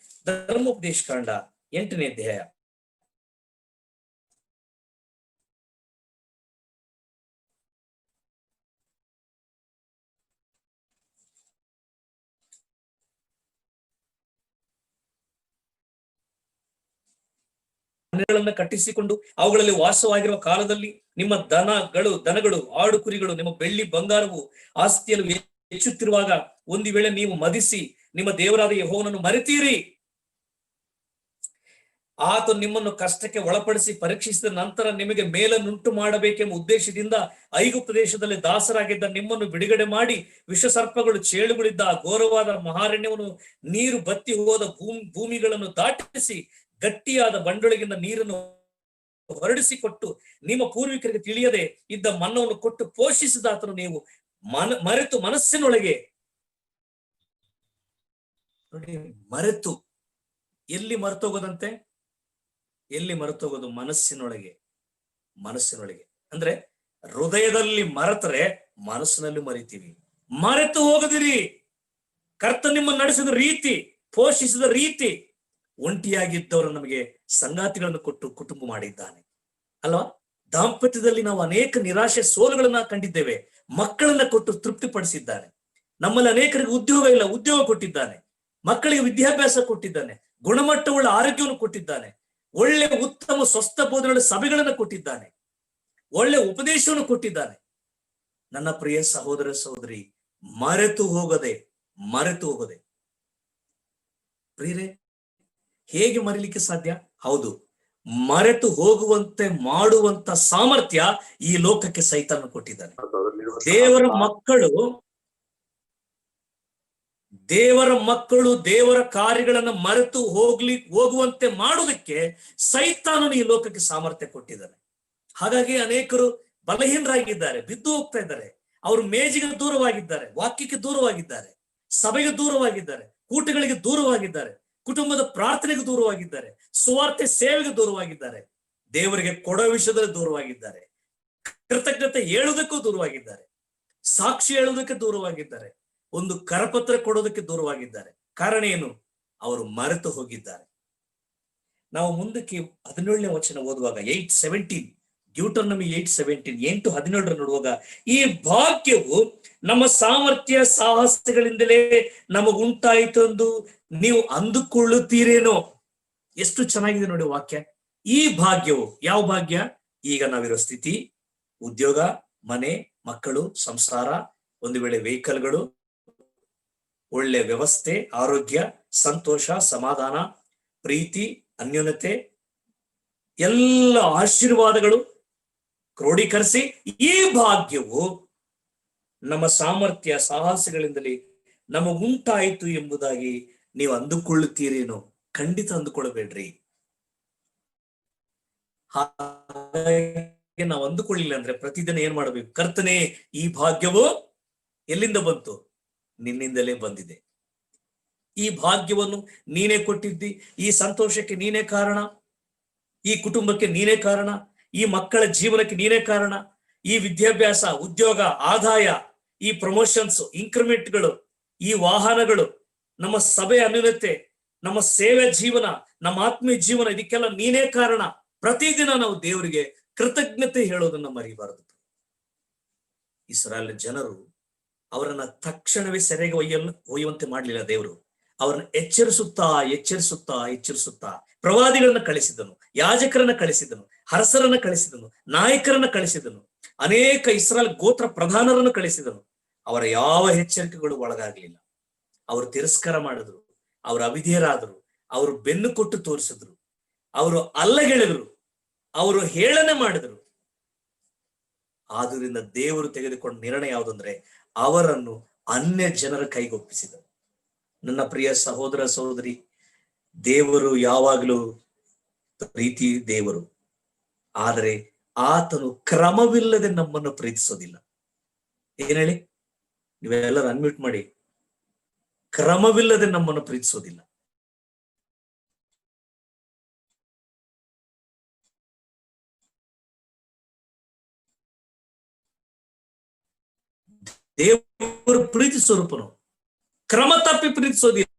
ಧರ್ಮೋಪದೇಶ ಕಾಂಡ 8ನೇ ಅಧ್ಯಾಯ ಮನೆಗಳನ್ನು ಕಟ್ಟಿಸಿಕೊಂಡು ಅವುಗಳಲ್ಲಿ ವಾಸವಾಗಿರುವ ಕಾಲದಲ್ಲಿ ನಿಮ್ಮ ದನಗಳು, ಆಡು ಕುರಿಗಳು, ನಿಮ್ಮ ಬೆಳ್ಳಿ ಬಂಗಾರವು ಆಸ್ತಿಯಲ್ಲಿ ಹೆಚ್ಚುತ್ತಿರುವಾಗ ಒಂದು ವೇಳೆ ನೀವು ಮದಿಸಿ ನಿಮ್ಮ ದೇವರಾದ ಯೆಹೋವನನ್ನು ಮರೆತೀರಿ. ಆತ ನಿಮ್ಮನ್ನು ಕಷ್ಟಕ್ಕೆ ಒಳಪಡಿಸಿ ಪರೀಕ್ಷಿಸಿದ ನಂತರ ನಿಮಗೆ ಮೇಲನ್ನುಂಟು ಮಾಡಬೇಕೆಂಬ ಉದ್ದೇಶದಿಂದ ಐಗುಪ್ತ ದೇಶದಲ್ಲಿ ದಾಸರಾಗಿದ್ದ ನಿಮ್ಮನ್ನು ಬಿಡುಗಡೆ ಮಾಡಿ ವಿಷಸರ್ಪಗಳು, ಚೇಳುಗಳಿದ್ದ ಘೋರವಾದ ಮಹಾರಣ್ಯವನ್ನು, ನೀರು ಬತ್ತಿ ಹೋದ ಭೂಮಿಗಳನ್ನು ದಾಟಿಸಿ ಗಟ್ಟಿಯಾದ ಬಂಡೊಳಗಿಂದ ನೀರನ್ನು ಹೊರಡಿಸಿಕೊಟ್ಟು ನಿಮ್ಮ ಪೂರ್ವಿಕರಿಗೆ ತಿಳಿಯದೆ ಇದ್ದ ಮನ್ನವನ್ನು ಕೊಟ್ಟು ಪೋಷಿಸಿದ ಆತನು ನೀವು ಮರೆತು ಮನಸ್ಸಿನೊಳಗೆ, ನೋಡಿ, ಮರೆತು ಎಲ್ಲಿ ಮರೆತೋಗೋದಂತೆ? ಎಲ್ಲಿ ಮರೆತೋಗೋದು? ಮನಸ್ಸಿನೊಳಗೆ. ಅಂದ್ರೆ ಹೃದಯದಲ್ಲಿ ಮರೆತರೆ ಮನಸ್ಸಿನಲ್ಲಿ ಮರಿತೀವಿ. ಮರೆತು ಹೋಗದಿರಿ. ಕರ್ತ ನಿಮ್ಮನ್ನು ನಡೆಸಿದ ರೀತಿ, ಪೋಷಿಸಿದ ರೀತಿ, ಒಂಟಿಯಾಗಿದ್ದವರು ನಮಗೆ ಸಂಗಾತಿಗಳನ್ನು ಕೊಟ್ಟು ಕುಟುಂಬ ಮಾಡಿದ್ದಾನೆ ಅಲ್ವಾ? ದಾಂಪತ್ಯದಲ್ಲಿ ನಾವು ಅನೇಕ ನಿರಾಶೆ ಸೋಲುಗಳನ್ನ ಕಂಡಿದ್ದೇವೆ. ಮಕ್ಕಳನ್ನ ಕೊಟ್ಟು ತೃಪ್ತಿಪಡಿಸಿದ್ದಾನೆ. ನಮ್ಮಲ್ಲಿ ಅನೇಕರಿಗೆ ಉದ್ಯೋಗ ಇಲ್ಲ, ಉದ್ಯೋಗ ಕೊಟ್ಟಿದ್ದಾನೆ. ಮಕ್ಕಳಿಗೆ ವಿದ್ಯಾಭ್ಯಾಸ ಕೊಟ್ಟಿದ್ದಾನೆ. ಗುಣಮಟ್ಟವುಳ್ಳ ಆರೋಗ್ಯವನ್ನು ಕೊಟ್ಟಿದ್ದಾನೆ. ಒಳ್ಳೆ ಉತ್ತಮ ಸ್ವಸ್ಥ ಬೋಧನೆಗಳ ಸಭೆಗಳನ್ನು ಕೊಟ್ಟಿದ್ದಾನೆ. ಒಳ್ಳೆ ಉಪದೇಶವನ್ನು ಕೊಟ್ಟಿದ್ದಾನೆ. ನನ್ನ ಪ್ರಿಯ ಸಹೋದರ ಸಹೋದರಿ, ಮರೆತು ಹೋಗದೆ ಪ್ರಿಯರೇ, ಹೇಗೆ ಮರಿಲಿಕ್ಕೆ ಸಾಧ್ಯ? ಹೌದು, ಮರೆತು ಹೋಗುವಂತೆ ಮಾಡುವಂತ ಸಾಮರ್ಥ್ಯ ಈ ಲೋಕಕ್ಕೆ ಸೈತಾನ ಕೊಟ್ಟಿದ್ದಾನೆ. ದೇವರ ಮಕ್ಕಳು ದೇವರ ಮಕ್ಕಳು ದೇವರ ಕಾರ್ಯಗಳನ್ನು ಮರೆತು ಹೋಗುವಂತೆ ಮಾಡುವುದಕ್ಕೆ ಸೈತಾನನು ಈ ಲೋಕಕ್ಕೆ ಸಾಮರ್ಥ್ಯ ಕೊಟ್ಟಿದ್ದಾನೆ. ಹಾಗಾಗಿ ಅನೇಕರು ಬಲಹೀನರಾಗಿದ್ದಾರೆ, ಬಿದ್ದು ಹೋಗ್ತಾ ಇದ್ದಾರೆ. ಅವರು ಮೇಜಿಗೆ ದೂರವಾಗಿದ್ದಾರೆ, ವಾಕ್ಯಕ್ಕೆ ದೂರವಾಗಿದ್ದಾರೆ, ಸಭೆಗೆ ದೂರವಾಗಿದ್ದಾರೆ, ಕೂಟಗಳಿಗೆ ದೂರವಾಗಿದ್ದಾರೆ, ಕುಟುಂಬದ ಪ್ರಾರ್ಥನೆಗೆ ದೂರವಾಗಿದ್ದಾರೆ, ಸುವಾರ್ತೆ ಸೇವೆಗೆ ದೂರವಾಗಿದ್ದಾರೆ, ದೇವರಿಗೆ ಕೊಡೋ ವಿಷಯದಲ್ಲಿ ದೂರವಾಗಿದ್ದಾರೆ, ಕೃತಜ್ಞತೆ ಹೇಳುವುದಕ್ಕೂ ದೂರವಾಗಿದ್ದಾರೆ, ಸಾಕ್ಷಿ ಹೇಳುವುದಕ್ಕೆ ದೂರವಾಗಿದ್ದಾರೆ, ಒಂದು ಕರಪತ್ರ ಕೊಡೋದಕ್ಕೆ ದೂರವಾಗಿದ್ದಾರೆ. ಕಾರಣ ಏನು? ಅವರು ಮರೆತು ಹೋಗಿದ್ದಾರೆ. ನಾವು ಮುಂದಕ್ಕೆ 17ನೇ ವಚನ ಓದುವಾಗ 8:17 ಡ್ಯೂಟರ್ನಮಿ 8:17 8:17 ನೋಡುವಾಗ, ಈ ಭಾಗ್ಯವು ನಮ್ಮ ಸಾಮರ್ಥ್ಯ ಸಾಹಸಗಳಿಂದಲೇ ನಮಗುಂಟಾಯಿತು ಎಂದು ನೀವು ಅಂದುಕೊಳ್ಳುತ್ತೀರೇನೋ. ಎಷ್ಟು ಚೆನ್ನಾಗಿದೆ ನೋಡಿ ವಾಕ್ಯ. ಈ ಭಾಗ್ಯವು ಯಾವ ಭಾಗ್ಯ? ಈಗ ನಾವಿರೋ ಸ್ಥಿತಿ, ಉದ್ಯೋಗ, ಮನೆ, ಮಕ್ಕಳು, ಸಂಸಾರ, ಒಂದು ವೇಳೆ ವೆಹಿಕಲ್ಗಳು, ಒಳ್ಳೆ ವ್ಯವಸ್ಥೆ, ಆರೋಗ್ಯ, ಸಂತೋಷ, ಸಮಾಧಾನ, ಪ್ರೀತಿ, ಅನ್ಯೋನ್ಯತೆ, ಎಲ್ಲ ಆಶೀರ್ವಾದಗಳು ಕ್ರೋಢೀಕರಿಸಿ ಈ ಭಾಗ್ಯವು ನಮ್ಮ ಸಾಮರ್ಥ್ಯ ಸಾಹಸಗಳಿಂದಲೇ ನಮಗುಂಟಾಯಿತು ಎಂಬುದಾಗಿ ನೀವು ಅಂದುಕೊಳ್ಳುತ್ತೀರೇನೋ. ಖಂಡಿತ ಅಂದುಕೊಳ್ಳಬೇಡ್ರಿ. ಹಾಗಾಗಿ ನಾವು ಅಂದುಕೊಳ್ಳಿಲ್ಲ ಅಂದ್ರೆ ಪ್ರತಿದಿನ ಏನ್ ಮಾಡಬೇಕು? ಕರ್ತನೇ, ಈ ಭಾಗ್ಯವು ಎಲ್ಲಿಂದ ಬಂತು? ನಿನ್ನಿಂದಲೇ ಬಂದಿದೆ. ಈ ಭಾಗ್ಯವನ್ನು ನೀನೇ ಕೊಟ್ಟಿದ್ದಿ. ಈ ಸಂತೋಷಕ್ಕೆ ನೀನೇ ಕಾರಣ, ಈ ಕುಟುಂಬಕ್ಕೆ ನೀನೇ ಕಾರಣ, ಈ ಮಕ್ಕಳ ಜೀವನಕ್ಕೆ ನೀನೇ ಕಾರಣ. ಈ ವಿದ್ಯಾಭ್ಯಾಸ, ಉದ್ಯೋಗ, ಆದಾಯ, ಈ ಪ್ರಮೋಷನ್ಸ್, ಇನ್ಕ್ರಿಮೆಂಟ್ಗಳು, ಈ ವಾಹನಗಳು, ನಮ್ಮ ಸಭೆ ಅನ್ಯೋನ್ಯತೆ, ನಮ್ಮ ಸೇವೆ ಜೀವನ, ನಮ್ಮ ಆತ್ಮೀಯ ಜೀವನ, ಇದಕ್ಕೆಲ್ಲ ನೀನೇ ಕಾರಣ. ಪ್ರತಿದಿನ ನಾವು ದೇವರಿಗೆ ಕೃತಜ್ಞತೆ ಹೇಳೋದನ್ನ ಮರಿಬಾರದು. ಇಸ್ರಾಯೇಲ್ ಜನರು ಅವರನ್ನ ತಕ್ಷಣವೇ ಸೆರೆಗೆ ಒಯ್ಯುವಂತೆ ಮಾಡಲಿಲ್ಲ. ದೇವರು ಅವರನ್ನ ಎಚ್ಚರಿಸುತ್ತಾ ಪ್ರವಾದಿಗಳನ್ನ ಕಳಿಸಿದನು, ಯಾಜಕರನ್ನ ಕಳಿಸಿದನು, ಅರಸರನ್ನ ಕಳಿಸಿದನು, ನಾಯಕರನ್ನ ಕಳಿಸಿದನು, ಅನೇಕ ಇಸ್ರಾಯೇಲ್ ಗೋತ್ರ ಪ್ರಧಾನರನ್ನು ಕಳಿಸಿದನು. ಅವರ ಯಾವ ಎಚ್ಚರಿಕೆಗಳು ಒಳಗಾಗಲಿಲ್ಲ. ಅವರು ತಿರಸ್ಕಾರ ಮಾಡಿದ್ರು, ಅವರು ಅವಿಧೇಯರಾದರು, ಅವರು ಬೆನ್ನು ಕೊಟ್ಟು ತೋರಿಸಿದ್ರು, ಅವರು ಅಲ್ಲಗೆಳೆದರು, ಅವರು ಹೇಳನೆ ಮಾಡಿದರು. ಆದ್ರಿಂದ ದೇವರು ತೆಗೆದುಕೊಂಡ ನಿರ್ಣಯ ಯಾವುದಂದ್ರೆ ಅವರನ್ನು ಅನ್ಯ ಜನರ ಕೈಗೊಪ್ಪಿಸಿದರು. ನನ್ನ ಪ್ರಿಯ ಸಹೋದರ ಸಹೋದರಿ, ದೇವರು ಯಾವಾಗಲೂ ಪ್ರೀತಿ ದೇವರು, ಆದರೆ ಆತನು ಕ್ರಮವಿಲ್ಲದೆ ನಮ್ಮನ್ನು ಪ್ರೀತಿಸೋದಿಲ್ಲ. ಏನ್ ಹೇಳಿ? ನೀವೆಲ್ಲರೂ ಅನ್ಮ್ಯೂಟ್ ಮಾಡಿ. ಕ್ರಮವಿಲ್ಲದೆ ನಮ್ಮನ್ನು ಪ್ರೀತಿಸೋದಿಲ್ಲ. ದೇವರು ಪ್ರೀತಿ ಸ್ವರೂಪನು, ಕ್ರಮ ತಪ್ಪಿ ಪ್ರೀತಿಸೋದಿಲ್ಲ.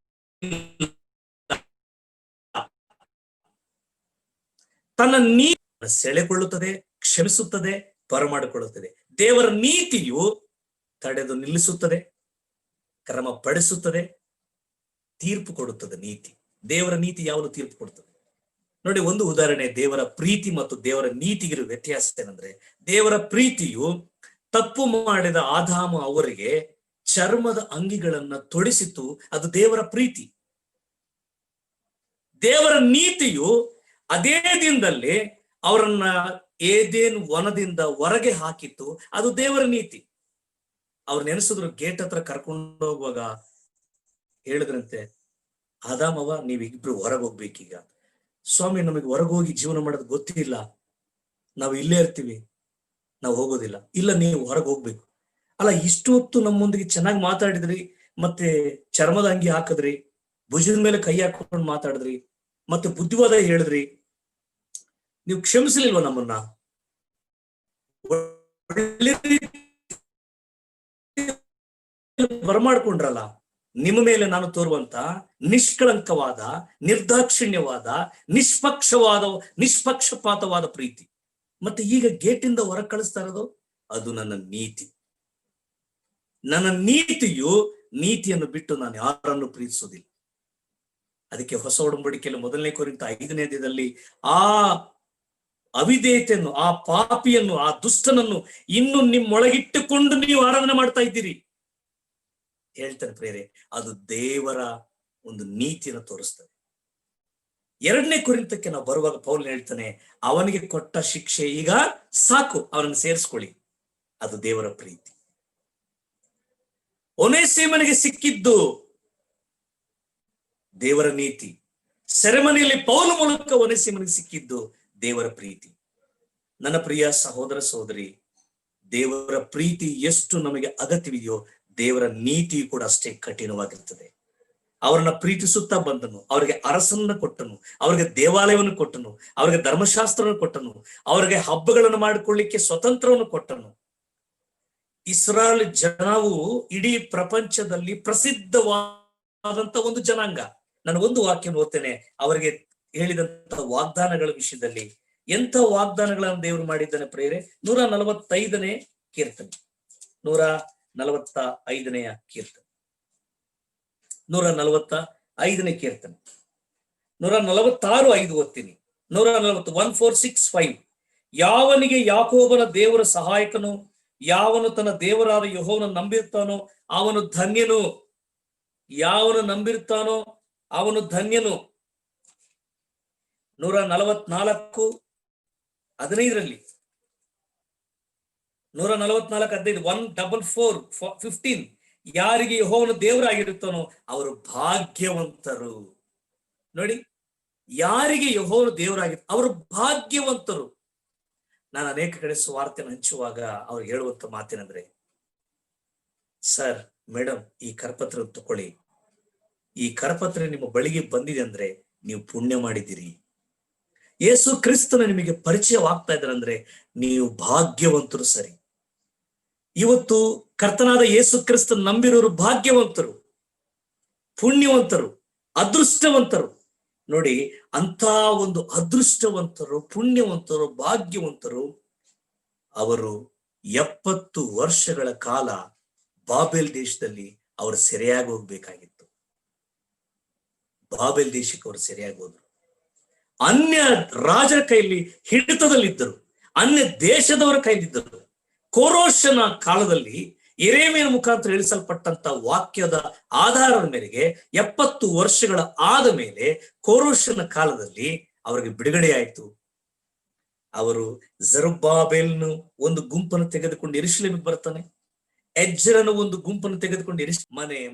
ತನ್ನ ನೀತಿ ಸೆಳೆಕೊಳ್ಳುತ್ತದೆ, ಕ್ಷಮಿಸುತ್ತದೆ, ಬರಮಾಡಿಕೊಳ್ಳುತ್ತದೆ. ದೇವರ ನೀತಿಯು ತಡೆದು ನಿಲ್ಲಿಸುತ್ತದೆ, ಕ್ರಮ ಪಡಿಸುತ್ತದೆ, ತೀರ್ಪು ಕೊಡುತ್ತದೆ. ನೀತಿ, ದೇವರ ನೀತಿ ಯಾವುದು ತೀರ್ಪು ಕೊಡುತ್ತದೆ ನೋಡಿ. ಒಂದು ಉದಾಹರಣೆ, ದೇವರ ಪ್ರೀತಿ ಮತ್ತು ದೇವರ ನೀತಿಗಿರುವ ವ್ಯತ್ಯಾಸ ಏನಂದ್ರೆ, ದೇವರ ಪ್ರೀತಿಯು ತಪ್ಪು ಮಾಡಿದ ಆದಾಮ ಅವರಿಗೆ ಚರ್ಮದ ಅಂಗಿಗಳನ್ನ ತೊಡಿಸಿತು, ಅದು ದೇವರ ಪ್ರೀತಿ. ದೇವರ ನೀತಿಯು ಅದೇ ದಿನದಲ್ಲಿ ಅವರನ್ನ ಏದೇನ್ ವನದಿಂದ ಹೊರಗೆ ಹಾಕಿತ್ತು, ಅದು ದೇವರ ನೀತಿ. ಅವ್ರು ನೆನೆಸಿದ್ರು, ಗೇಟ್ ಹತ್ರ ಕರ್ಕೊಂಡು ಹೋಗುವಾಗ ಹೇಳಿದ್ರಂತೆ, ಆದಾಮವ ನೀವಿಬ್ರು ಹೊರಗೆ ಹೋಗ್ಬೇಕೀಗ. ಸ್ವಾಮಿ, ನಮಗೆ ಹೊರಗೆ ಹೋಗಿ ಜೀವನ ಮಾಡೋದು ಗೊತ್ತಿಲ್ಲ, ನಾವು ಇಲ್ಲೇ ಇರ್ತೀವಿ, ನಾವು ಹೋಗೋದಿಲ್ಲ. ಇಲ್ಲ, ನೀವು ಹೊರಗೆ ಹೋಗ್ಬೇಕು. ಅಲ್ಲ, ಇಷ್ಟು ಹೊತ್ತು ನಮ್ಮೊಂದಿಗೆ ಚೆನ್ನಾಗಿ ಮಾತಾಡಿದ್ರಿ, ಮತ್ತೆ ಚರ್ಮದ ಅಂಗಿ ಹಾಕಿದ್ರಿ, ಭುಜದ ಮೇಲೆ ಕೈ ಹಾಕೊಂಡು ಮಾತಾಡಿದ್ರಿ, ಮತ್ತೆ ಬುದ್ಧಿವಾದ ಹೇಳಿದ್ರಿ, ನೀವು ಕ್ಷಮಿಸಲಿಲ್ವ ನಮ್ಮನ್ನ? ಬರಮಾಡ್ಕೊಂಡ್ರಲ್ಲ. ನಿಮ್ಮ ಮೇಲೆ ನಾನು ತೋರುವಂತ ನಿಷ್ಕಳಂಕವಾದ, ನಿರ್ದಾಕ್ಷಿಣ್ಯವಾದ, ನಿಷ್ಪಕ್ಷಪಾತವಾದ ಪ್ರೀತಿ. ಮತ್ತೆ ಈಗ ಗೇಟಿಂದ ಹೊರ ಕಳಿಸ್ತಾ ಇರೋದು, ಅದು ನನ್ನ ನೀತಿ. ನನ್ನ ನೀತಿಯು ನೀತಿಯನ್ನು ಬಿಟ್ಟು ನಾನು ಯಾರನ್ನು ಪ್ರೀತಿಸೋದಿಲ್ಲ. ಅದಕ್ಕೆ ಹೊಸ ಒಡಂಬಡಿಕೆಯಲ್ಲಿ 1 ಕೊರಿಂಥ 5ನೇ ಅಧ್ಯಾಯದಲ್ಲಿ ಆ ಅವಿಧೇಯತೆಯನ್ನು, ಆ ಪಾಪಿಯನ್ನು, ಆ ದುಷ್ಟನನ್ನು ಇನ್ನು ನಿಮ್ಮೊಳಗಿಟ್ಟುಕೊಂಡು ನೀವು ಆರಾಧನೆ ಮಾಡ್ತಾ ಇದ್ದೀರಿ ಹೇಳ್ತಾರೆ ಪ್ರೇರೆ. ಅದು ದೇವರ ಒಂದು ನೀತಿಯನ್ನು ತೋರಿಸ್ತದೆ. 2ನೇ ಕೊರಿಂಥಕ್ಕೆ ನಾವು ಬರುವಾಗ ಪೌಲ್ ಹೇಳ್ತಾನೆ, ಅವನಿಗೆ ಕೊಟ್ಟ ಶಿಕ್ಷೆ ಈಗ ಸಾಕು, ಅವನನ್ನು ಸೇರಿಸ್ಕೊಳ್ಳಿ, ಅದು ದೇವರ ಪ್ರೀತಿ. ಒನೇಸಿಮನಿಗೆ ಸಿಕ್ಕಿದ್ದು ದೇವರ ನೀತಿ. ಸೆರೆಮನೆಯಲ್ಲಿ ಪೌಲ ಮೂಲಕ ಒನೆಸಿಮನಿಗೆ ಸಿಕ್ಕಿದ್ದು ದೇವರ ಪ್ರೀತಿ. ನನ್ನ ಪ್ರಿಯ ಸಹೋದರ ಸಹೋದರಿ, ದೇವರ ಪ್ರೀತಿ ಎಷ್ಟು ನಮಗೆ ಅಗತ್ಯವಿದೆಯೋ ದೇವರ ನೀತಿ ಕೂಡ ಅಷ್ಟೇ ಕಠಿಣವಾಗಿರ್ತದೆ. ಅವರನ್ನ ಪ್ರೀತಿಸುತ್ತಾ ಬಂದನು, ಅವರಿಗೆ ಅರಸನ್ನ ಕೊಟ್ಟನು, ಅವರಿಗೆ ದೇವಾಲಯವನ್ನು ಕೊಟ್ಟನು, ಅವರಿಗೆ ಧರ್ಮಶಾಸ್ತ್ರವನ್ನು ಕೊಟ್ಟನು, ಅವರಿಗೆ ಹಬ್ಬಗಳನ್ನು ಮಾಡಿಕೊಳ್ಳಿಕ್ಕೆ ಸ್ವತಂತ್ರವನ್ನು ಕೊಟ್ಟನು. ಇಸ್ರಾಯೇಲ್ ಜನವು ಇಡೀ ಪ್ರಪಂಚದಲ್ಲಿ ಪ್ರಸಿದ್ಧವಾದಂತ ಒಂದು ಜನಾಂಗ. ನಾನು ಒಂದು ವಾಕ್ಯ ಓದ್ತೇನೆ. ಅವರಿಗೆ ಹೇಳಿದಂತ ವಾಗ್ದಾನಗಳ ವಿಷಯದಲ್ಲಿ ಎಂಥ ವಾಗ್ದಾನಗಳನ್ನು ದೇವರು ಮಾಡಿದ್ದಾನೆ ಪ್ರೇರೆ. 145ನೇ ಕೀರ್ತನೆ, 145ನೇ ಕೀರ್ತನೆ, 145ನೇ ಕೀರ್ತನೆ, 146:5 ಓದ್ತೀನಿ. 146:5. ಯಾವನಿಗೆ ಯಾಕೋಬನ ದೇವರ ಸಹಾಯಕನು, ಯಾವನು ತನ್ನ ದೇವರಾದ ಯೆಹೋವನನ್ನು ನಂಬಿರ್ತಾನೋ ಅವನು ಧನ್ಯನು. ಯಾವನು ನಂಬಿರ್ತಾನೋ ಅವನು ಧನ್ಯನು. 144:15, 144:15, 144:15. ಯಾರಿಗೆ ಯೆಹೋವನು ದೇವರಾಗಿರುತ್ತಾನೋ ಅವರು ಭಾಗ್ಯವಂತರು. ನೋಡಿ, ಯಾರಿಗೆ ಯೆಹೋವನು ದೇವರಾಗಿರ್ತ ಅವರು ಭಾಗ್ಯವಂತರು. ನಾನು ಅನೇಕ ಕಡೆ ಸುವಾರ್ತೆಯನ್ನು ಹಂಚುವಾಗ ಅವ್ರು ಹೇಳುವಂತ ಮಾತೇನಂದ್ರೆ, ಸರ್, ಮೇಡಮ್, ಈ ಕರಪತ್ರ ತಕೊಳ್ಳಿ. ಈ ಕರಪತ್ರ ನಿಮ್ಮ ಬಳಿಗೆ ಬಂದಿದೆ ಅಂದ್ರೆ ನೀವು ಪುಣ್ಯ ಮಾಡಿದ್ದೀರಿ. ಯೇಸು ಕ್ರಿಸ್ತನ ನಿಮಗೆ ಪರಿಚಯವಾಗ್ತಾ ಇದ್ದಾರೆ ಅಂದ್ರೆ ನೀವು ಭಾಗ್ಯವಂತರು. ಸರಿ, ಇವತ್ತು ಕರ್ತನಾದ ಯೇಸು ಕ್ರಿಸ್ತನ ನಂಬಿರೋರು ಭಾಗ್ಯವಂತರು, ಪುಣ್ಯವಂತರು, ಅದೃಷ್ಟವಂತರು. ನೋಡಿ, ಅಂತ ಒಂದು ಅದೃಷ್ಟವಂತರು, ಪುಣ್ಯವಂತರು, ಭಾಗ್ಯವಂತರು ಅವರು 70 ವರ್ಷಗಳ ಕಾಲ ಬಾಬೆಲ್ ದೇಶದಲ್ಲಿ ಅವರು ಸೆರೆಯಾಗಿ ಹೋಗ್ಬೇಕಾಗಿತ್ತು. ಬಾಬೆಲ್ ದೇಶಕ್ಕೆ ಅವರು ಸೆರೆಯಾಗಿ ಹೋದ್ರು. ಅನ್ಯ ರಾಜರ ಕೈಯಲ್ಲಿ ಹಿಡಿತದಲ್ಲಿದ್ದರು, ಅನ್ಯ ದೇಶದವರ ಕೈಲಿದ್ದರು. ಕೋರೋಷನ ಕಾಲದಲ್ಲಿ ಯೆರೆಮೀಯನ ಮುಖಾಂತರ ಇಳಿಸಲ್ಪಟ್ಟಂತ ವಾಕ್ಯದ ಆಧಾರದ ಮೇರೆಗೆ 70 ವರ್ಷಗಳ ಆದ ಮೇಲೆ ಕೋರೋಷನ ಕಾಲದಲ್ಲಿ ಅವರಿಗೆ ಬಿಡುಗಡೆ ಆಯಿತು. ಅವರು ಜೆರುಬ್ಬಾಬೆಲನು ಒಂದು ಗುಂಪನ್ನು ತೆಗೆದುಕೊಂಡು ಯೆರೂಸಲೇಮಿಗೆ ಬರ್ತಾನೆ. ಎಜ್ರನು ಒಂದು ಗುಂಪನ್ನು ತೆಗೆದುಕೊಂಡು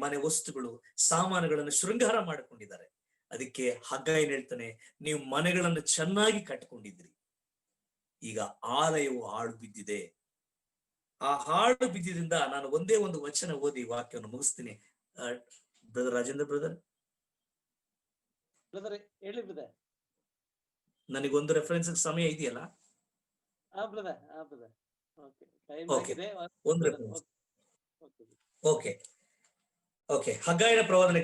ಮನೆ ವಸ್ತುಗಳು, ಸಾಮಾನುಗಳನ್ನು ಶೃಂಗಾರ ಮಾಡಿಕೊಂಡಿದ್ದಾರೆ. ಅದಕ್ಕೆ ಹಗ್ಗಾಯನ್ ಹೇಳ್ತಾನೆ, ನೀವು ಮನೆಗಳನ್ನು ಚೆನ್ನಾಗಿ ಕಟ್ಟಿಕೊಂಡಿದ್ರಿ, ಈಗ ಆಲಯವು ಹಾಳು ಬಿದ್ದಿದೆ. ಆ ಹಾಳು ಬಿದ್ದಿದ್ರಿಂದ ನಾನು ಒಂದೇ ಒಂದು ವಚನ ಓದಿ ವಾಕ್ಯವನ್ನು ಮುಗಿಸ್ತೀನಿ. ಬ್ರದರ್ ರಾಜೇಂದ್ರ ಬ್ರದರ್ ಹೇಳಿ ಬ್ರದರ್. ನನಗೊಂದು ರೆಫರೆನ್ಸ್ ಸಮಯ ಇದೆಯಲ್ಲ? ಒಂದು ರೆಫರೆನ್ಸ್. ಓಕೆ, ಹಗ್ಗಾಯನ ಪ್ರವಾದನೆ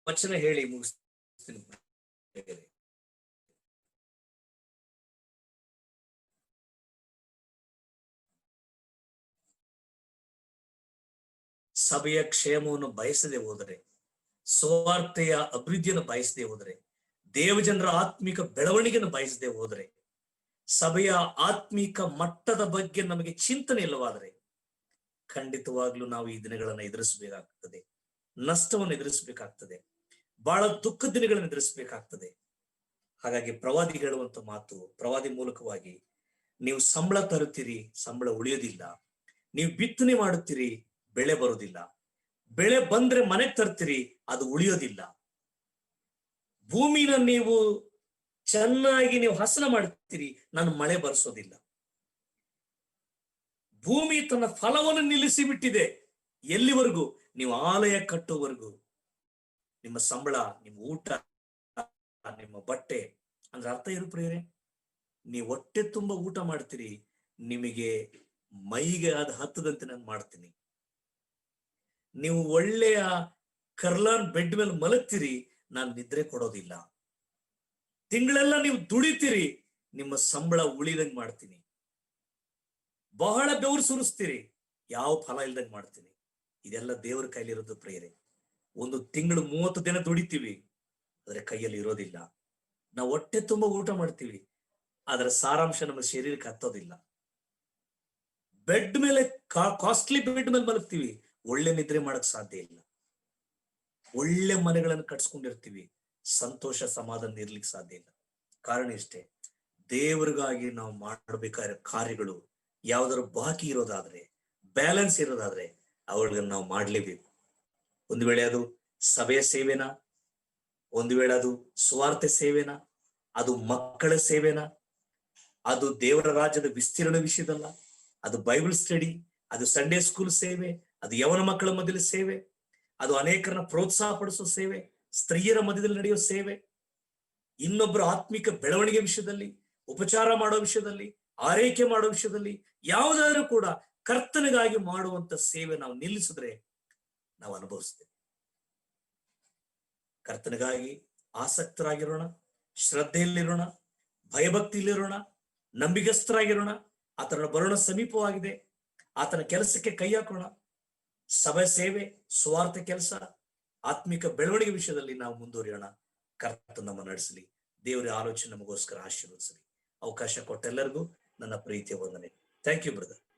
ವಚನ ಹೇಳಿ ಮುಗಿಸ್ತೀನಿ. ಸಭೆಯ ಕ್ಷೇಮವನ್ನು ಬಯಸದೆ ಹೋದರೆ, ಸ್ವಾರ್ಥೆಯ ಅಭಿವೃದ್ಧಿಯನ್ನು ಬಯಸದೆ ಹೋದರೆ, ದೇವಜನರ ಆತ್ಮಿಕ ಬೆಳವಣಿಗೆಯನ್ನು ಬಯಸದೆ ಹೋದರೆ, ಸಭೆಯ ಆತ್ಮಿಕ ಮಟ್ಟದ ಬಗ್ಗೆ ನಮಗೆ ಚಿಂತನೆ ಇಲ್ಲವಾದರೆ ಖಂಡಿತವಾಗ್ಲೂ ನಾವು ಈ ದಿನಗಳನ್ನು ಎದುರಿಸಬೇಕಾಗ್ತದೆ, ನಷ್ಟವನ್ನು ಎದುರಿಸಬೇಕಾಗ್ತದೆ, ಬಹಳ ದುಃಖ ದಿನಗಳನ್ನು ಎದುರಿಸಬೇಕಾಗ್ತದೆ. ಹಾಗಾಗಿ ಪ್ರವಾದಿ ಹೇಳುವಂತ ಮಾತು, ಪ್ರವಾದಿ ಮೂಲಕವಾಗಿ, ನೀವು ಸಂಬಳ ತರುತ್ತೀರಿ, ಸಂಬಳ ಉಳಿಯೋದಿಲ್ಲ. ನೀವು ಬಿತ್ತನೆ ಮಾಡುತ್ತೀರಿ, ಬೆಳೆ ಬರೋದಿಲ್ಲ. ಬೆಳೆ ಬಂದ್ರೆ ಮನೆಗೆ ತರ್ತೀರಿ, ಅದು ಉಳಿಯೋದಿಲ್ಲ. ಭೂಮಿನ ನೀವು ಚೆನ್ನಾಗಿ ನೀವು ಹಸನ ಮಾಡ್ತೀರಿ, ನಾನು ಮಳೆ ಬರ್ಸೋದಿಲ್ಲ. ಭೂಮಿ ತನ್ನ ಫಲವನ್ನು ನಿಲ್ಲಿಸಿ ಬಿಟ್ಟಿದೆ. ಎಲ್ಲಿವರೆಗೂ? ನೀವು ಆಲಯ ಕಟ್ಟುವವರೆಗೂ. ನಿಮ್ಮ ಸಂಬಳ, ನಿಮ್ಮ ಊಟ, ನಿಮ್ಮ ಬಟ್ಟೆ ಅಂದ್ರೆ ಅರ್ಥ ಏನು ಪ್ರಿಯರೇ? ನೀವು ಹೊಟ್ಟೆ ತುಂಬ ಊಟ ಮಾಡ್ತೀರಿ, ನಿಮಗೆ ಮೈಗೆ ಅದು ಹತ್ತದಂತೆ ನಾನು ಮಾಡ್ತೀನಿ. ನೀವು ಒಳ್ಳೆಯ ಕರ್ಲಾನ್ ಬೆಡ್ ಮೇಲೆ ಮಲಗ್ತೀರಿ, ನಾನು ನಿದ್ರೆ ಕೊಡೋದಿಲ್ಲ. ತಿಂಗಳೆಲ್ಲ ನೀವು ದುಡಿತೀರಿ, ನಿಮ್ಮ ಸಂಬಳ ಉಳಿದಂಗೆ ಮಾಡ್ತೀನಿ. ಬಹಳ ಬೆವರು ಸುರಿಸ್ತೀರಿ, ಯಾವ ಫಲ ಇಲ್ದಂಗೆ ಮಾಡ್ತೀನಿ. ಇದೆಲ್ಲ ದೇವರ ಕೈಲಿರೋದು ಪ್ರೇರೆ. ಒಂದು ತಿಂಗಳು 30 ದಿನ ದುಡಿತೀವಿ, ಆದ್ರೆ ಕೈಯಲ್ಲಿ ಇರೋದಿಲ್ಲ. ನಾವು ಹೊಟ್ಟೆ ತುಂಬ ಊಟ ಮಾಡ್ತೀವಿ, ಅದರ ಸಾರಾಂಶ ನಮ್ಮ ಶರೀರಕ್ಕೆ ಹತ್ತೋದಿಲ್ಲ. ಬೆಡ್ ಮೇಲೆ ಕಾಸ್ಟ್ಲಿ ಬೆಡ್ ಮೇಲೆ ಮಲಗ್ತೀವಿ, ಒಳ್ಳೆ ನಿದ್ರೆ ಮಾಡಕ್ ಸಾಧ್ಯ ಇಲ್ಲ. ಒಳ್ಳೆ ಮನೆಗಳನ್ನು ಕಟ್ಸ್ಕೊಂಡಿರ್ತೀವಿ, ಸಂತೋಷ ಸಮಾಧಾನ ಇರ್ಲಿಕ್ಕೆ ಸಾಧ್ಯ ಇಲ್ಲ. ಕಾರಣ ಇಷ್ಟೇ, ದೇವರಿಗಾಗಿ ನಾವು ಮಾಡಬೇಕಾದ ಕಾರ್ಯಗಳು ಯಾವ್ದಾದ್ರು ಬಾಕಿ ಇರೋದಾದ್ರೆ, ಬ್ಯಾಲೆನ್ಸ್ ಇರೋದಾದ್ರೆ ಅವುಗಳನ್ನ ನಾವು ಮಾಡ್ಲೇಬೇಕು. ಒಂದು ವೇಳೆ ಅದು ಸಭೆಯ ಸೇವೆನಾ, ಒಂದು ವೇಳೆ ಅದು ಸ್ವಾರ್ಥ ಸೇವೆನಾ, ಅದು ಮಕ್ಕಳ ಸೇವೆನಾ, ಅದು ದೇವರ ರಾಜ್ಯದ ವಿಸ್ತೀರ್ಣ ವಿಷಯದಲ್ಲ, ಅದು ಬೈಬಲ್ ಸ್ಟಡಿ, ಅದು ಸಂಡೇ ಸ್ಕೂಲ್ ಸೇವೆ, ಅದು ಯವನ ಮಕ್ಕಳ ಮಧ್ಯದಲ್ಲಿ ಸೇವೆ, ಅದು ಅನೇಕರನ್ನ ಪ್ರೋತ್ಸಾಹ ಪಡಿಸೋ ಸೇವೆ, ಸ್ತ್ರೀಯರ ಮಧ್ಯದಲ್ಲಿ ನಡೆಯೋ ಸೇವೆ, ಇನ್ನೊಬ್ಬರ ಆತ್ಮಿಕ ಬೆಳವಣಿಗೆ ವಿಷಯದಲ್ಲಿ, ಉಪಚಾರ ಮಾಡೋ ವಿಷಯದಲ್ಲಿ, ಆರೈಕೆ ಮಾಡೋ ವಿಷಯದಲ್ಲಿ, ಯಾವುದಾದ್ರೂ ಕೂಡ ಕರ್ತನಿಗಾಗಿ ಮಾಡುವಂತ ಸೇವೆ ನಾವು ನಿಲ್ಲಿಸಿದ್ರೆ ನಾವು ಅನುಭವಿಸ್ತೇವೆ. ಕರ್ತನಿಗಾಗಿ ಆಸಕ್ತರಾಗಿರೋಣ, ಶ್ರದ್ಧೆಯಲ್ಲಿರೋಣ, ಭಯಭಕ್ತಿಯಲ್ಲಿರೋಣ, ನಂಬಿಗಸ್ತರಾಗಿರೋಣ. ಆತನ ಬರೋಣ ಸಮೀಪವಾಗಿದೆ. ಆತನ ಕೆಲಸಕ್ಕೆ ಕೈ ಹಾಕೋಣ. ಸಭೆ ಸೇವೆ, ಸ್ವಾರ್ಥ ಕೆಲಸ, ಆತ್ಮಿಕ ಬೆಳವಣಿಗೆ ವಿಷಯದಲ್ಲಿ ನಾವು ಮುಂದುವರಿಯೋಣ. ಕರ್ತ ನಮ್ಮ ನಡೆಸಲಿ. ದೇವರ ಆಲೋಚನೆ ನಮಗೋಸ್ಕರ ಆಶೀರ್ವದಿಸಲಿ. ಅವಕಾಶ ಕೊಟ್ಟ ಎಲ್ಲರಿಗೂ ನನ್ನ ಪ್ರೀತಿಯ ವಂದನೆ. Thank you brother.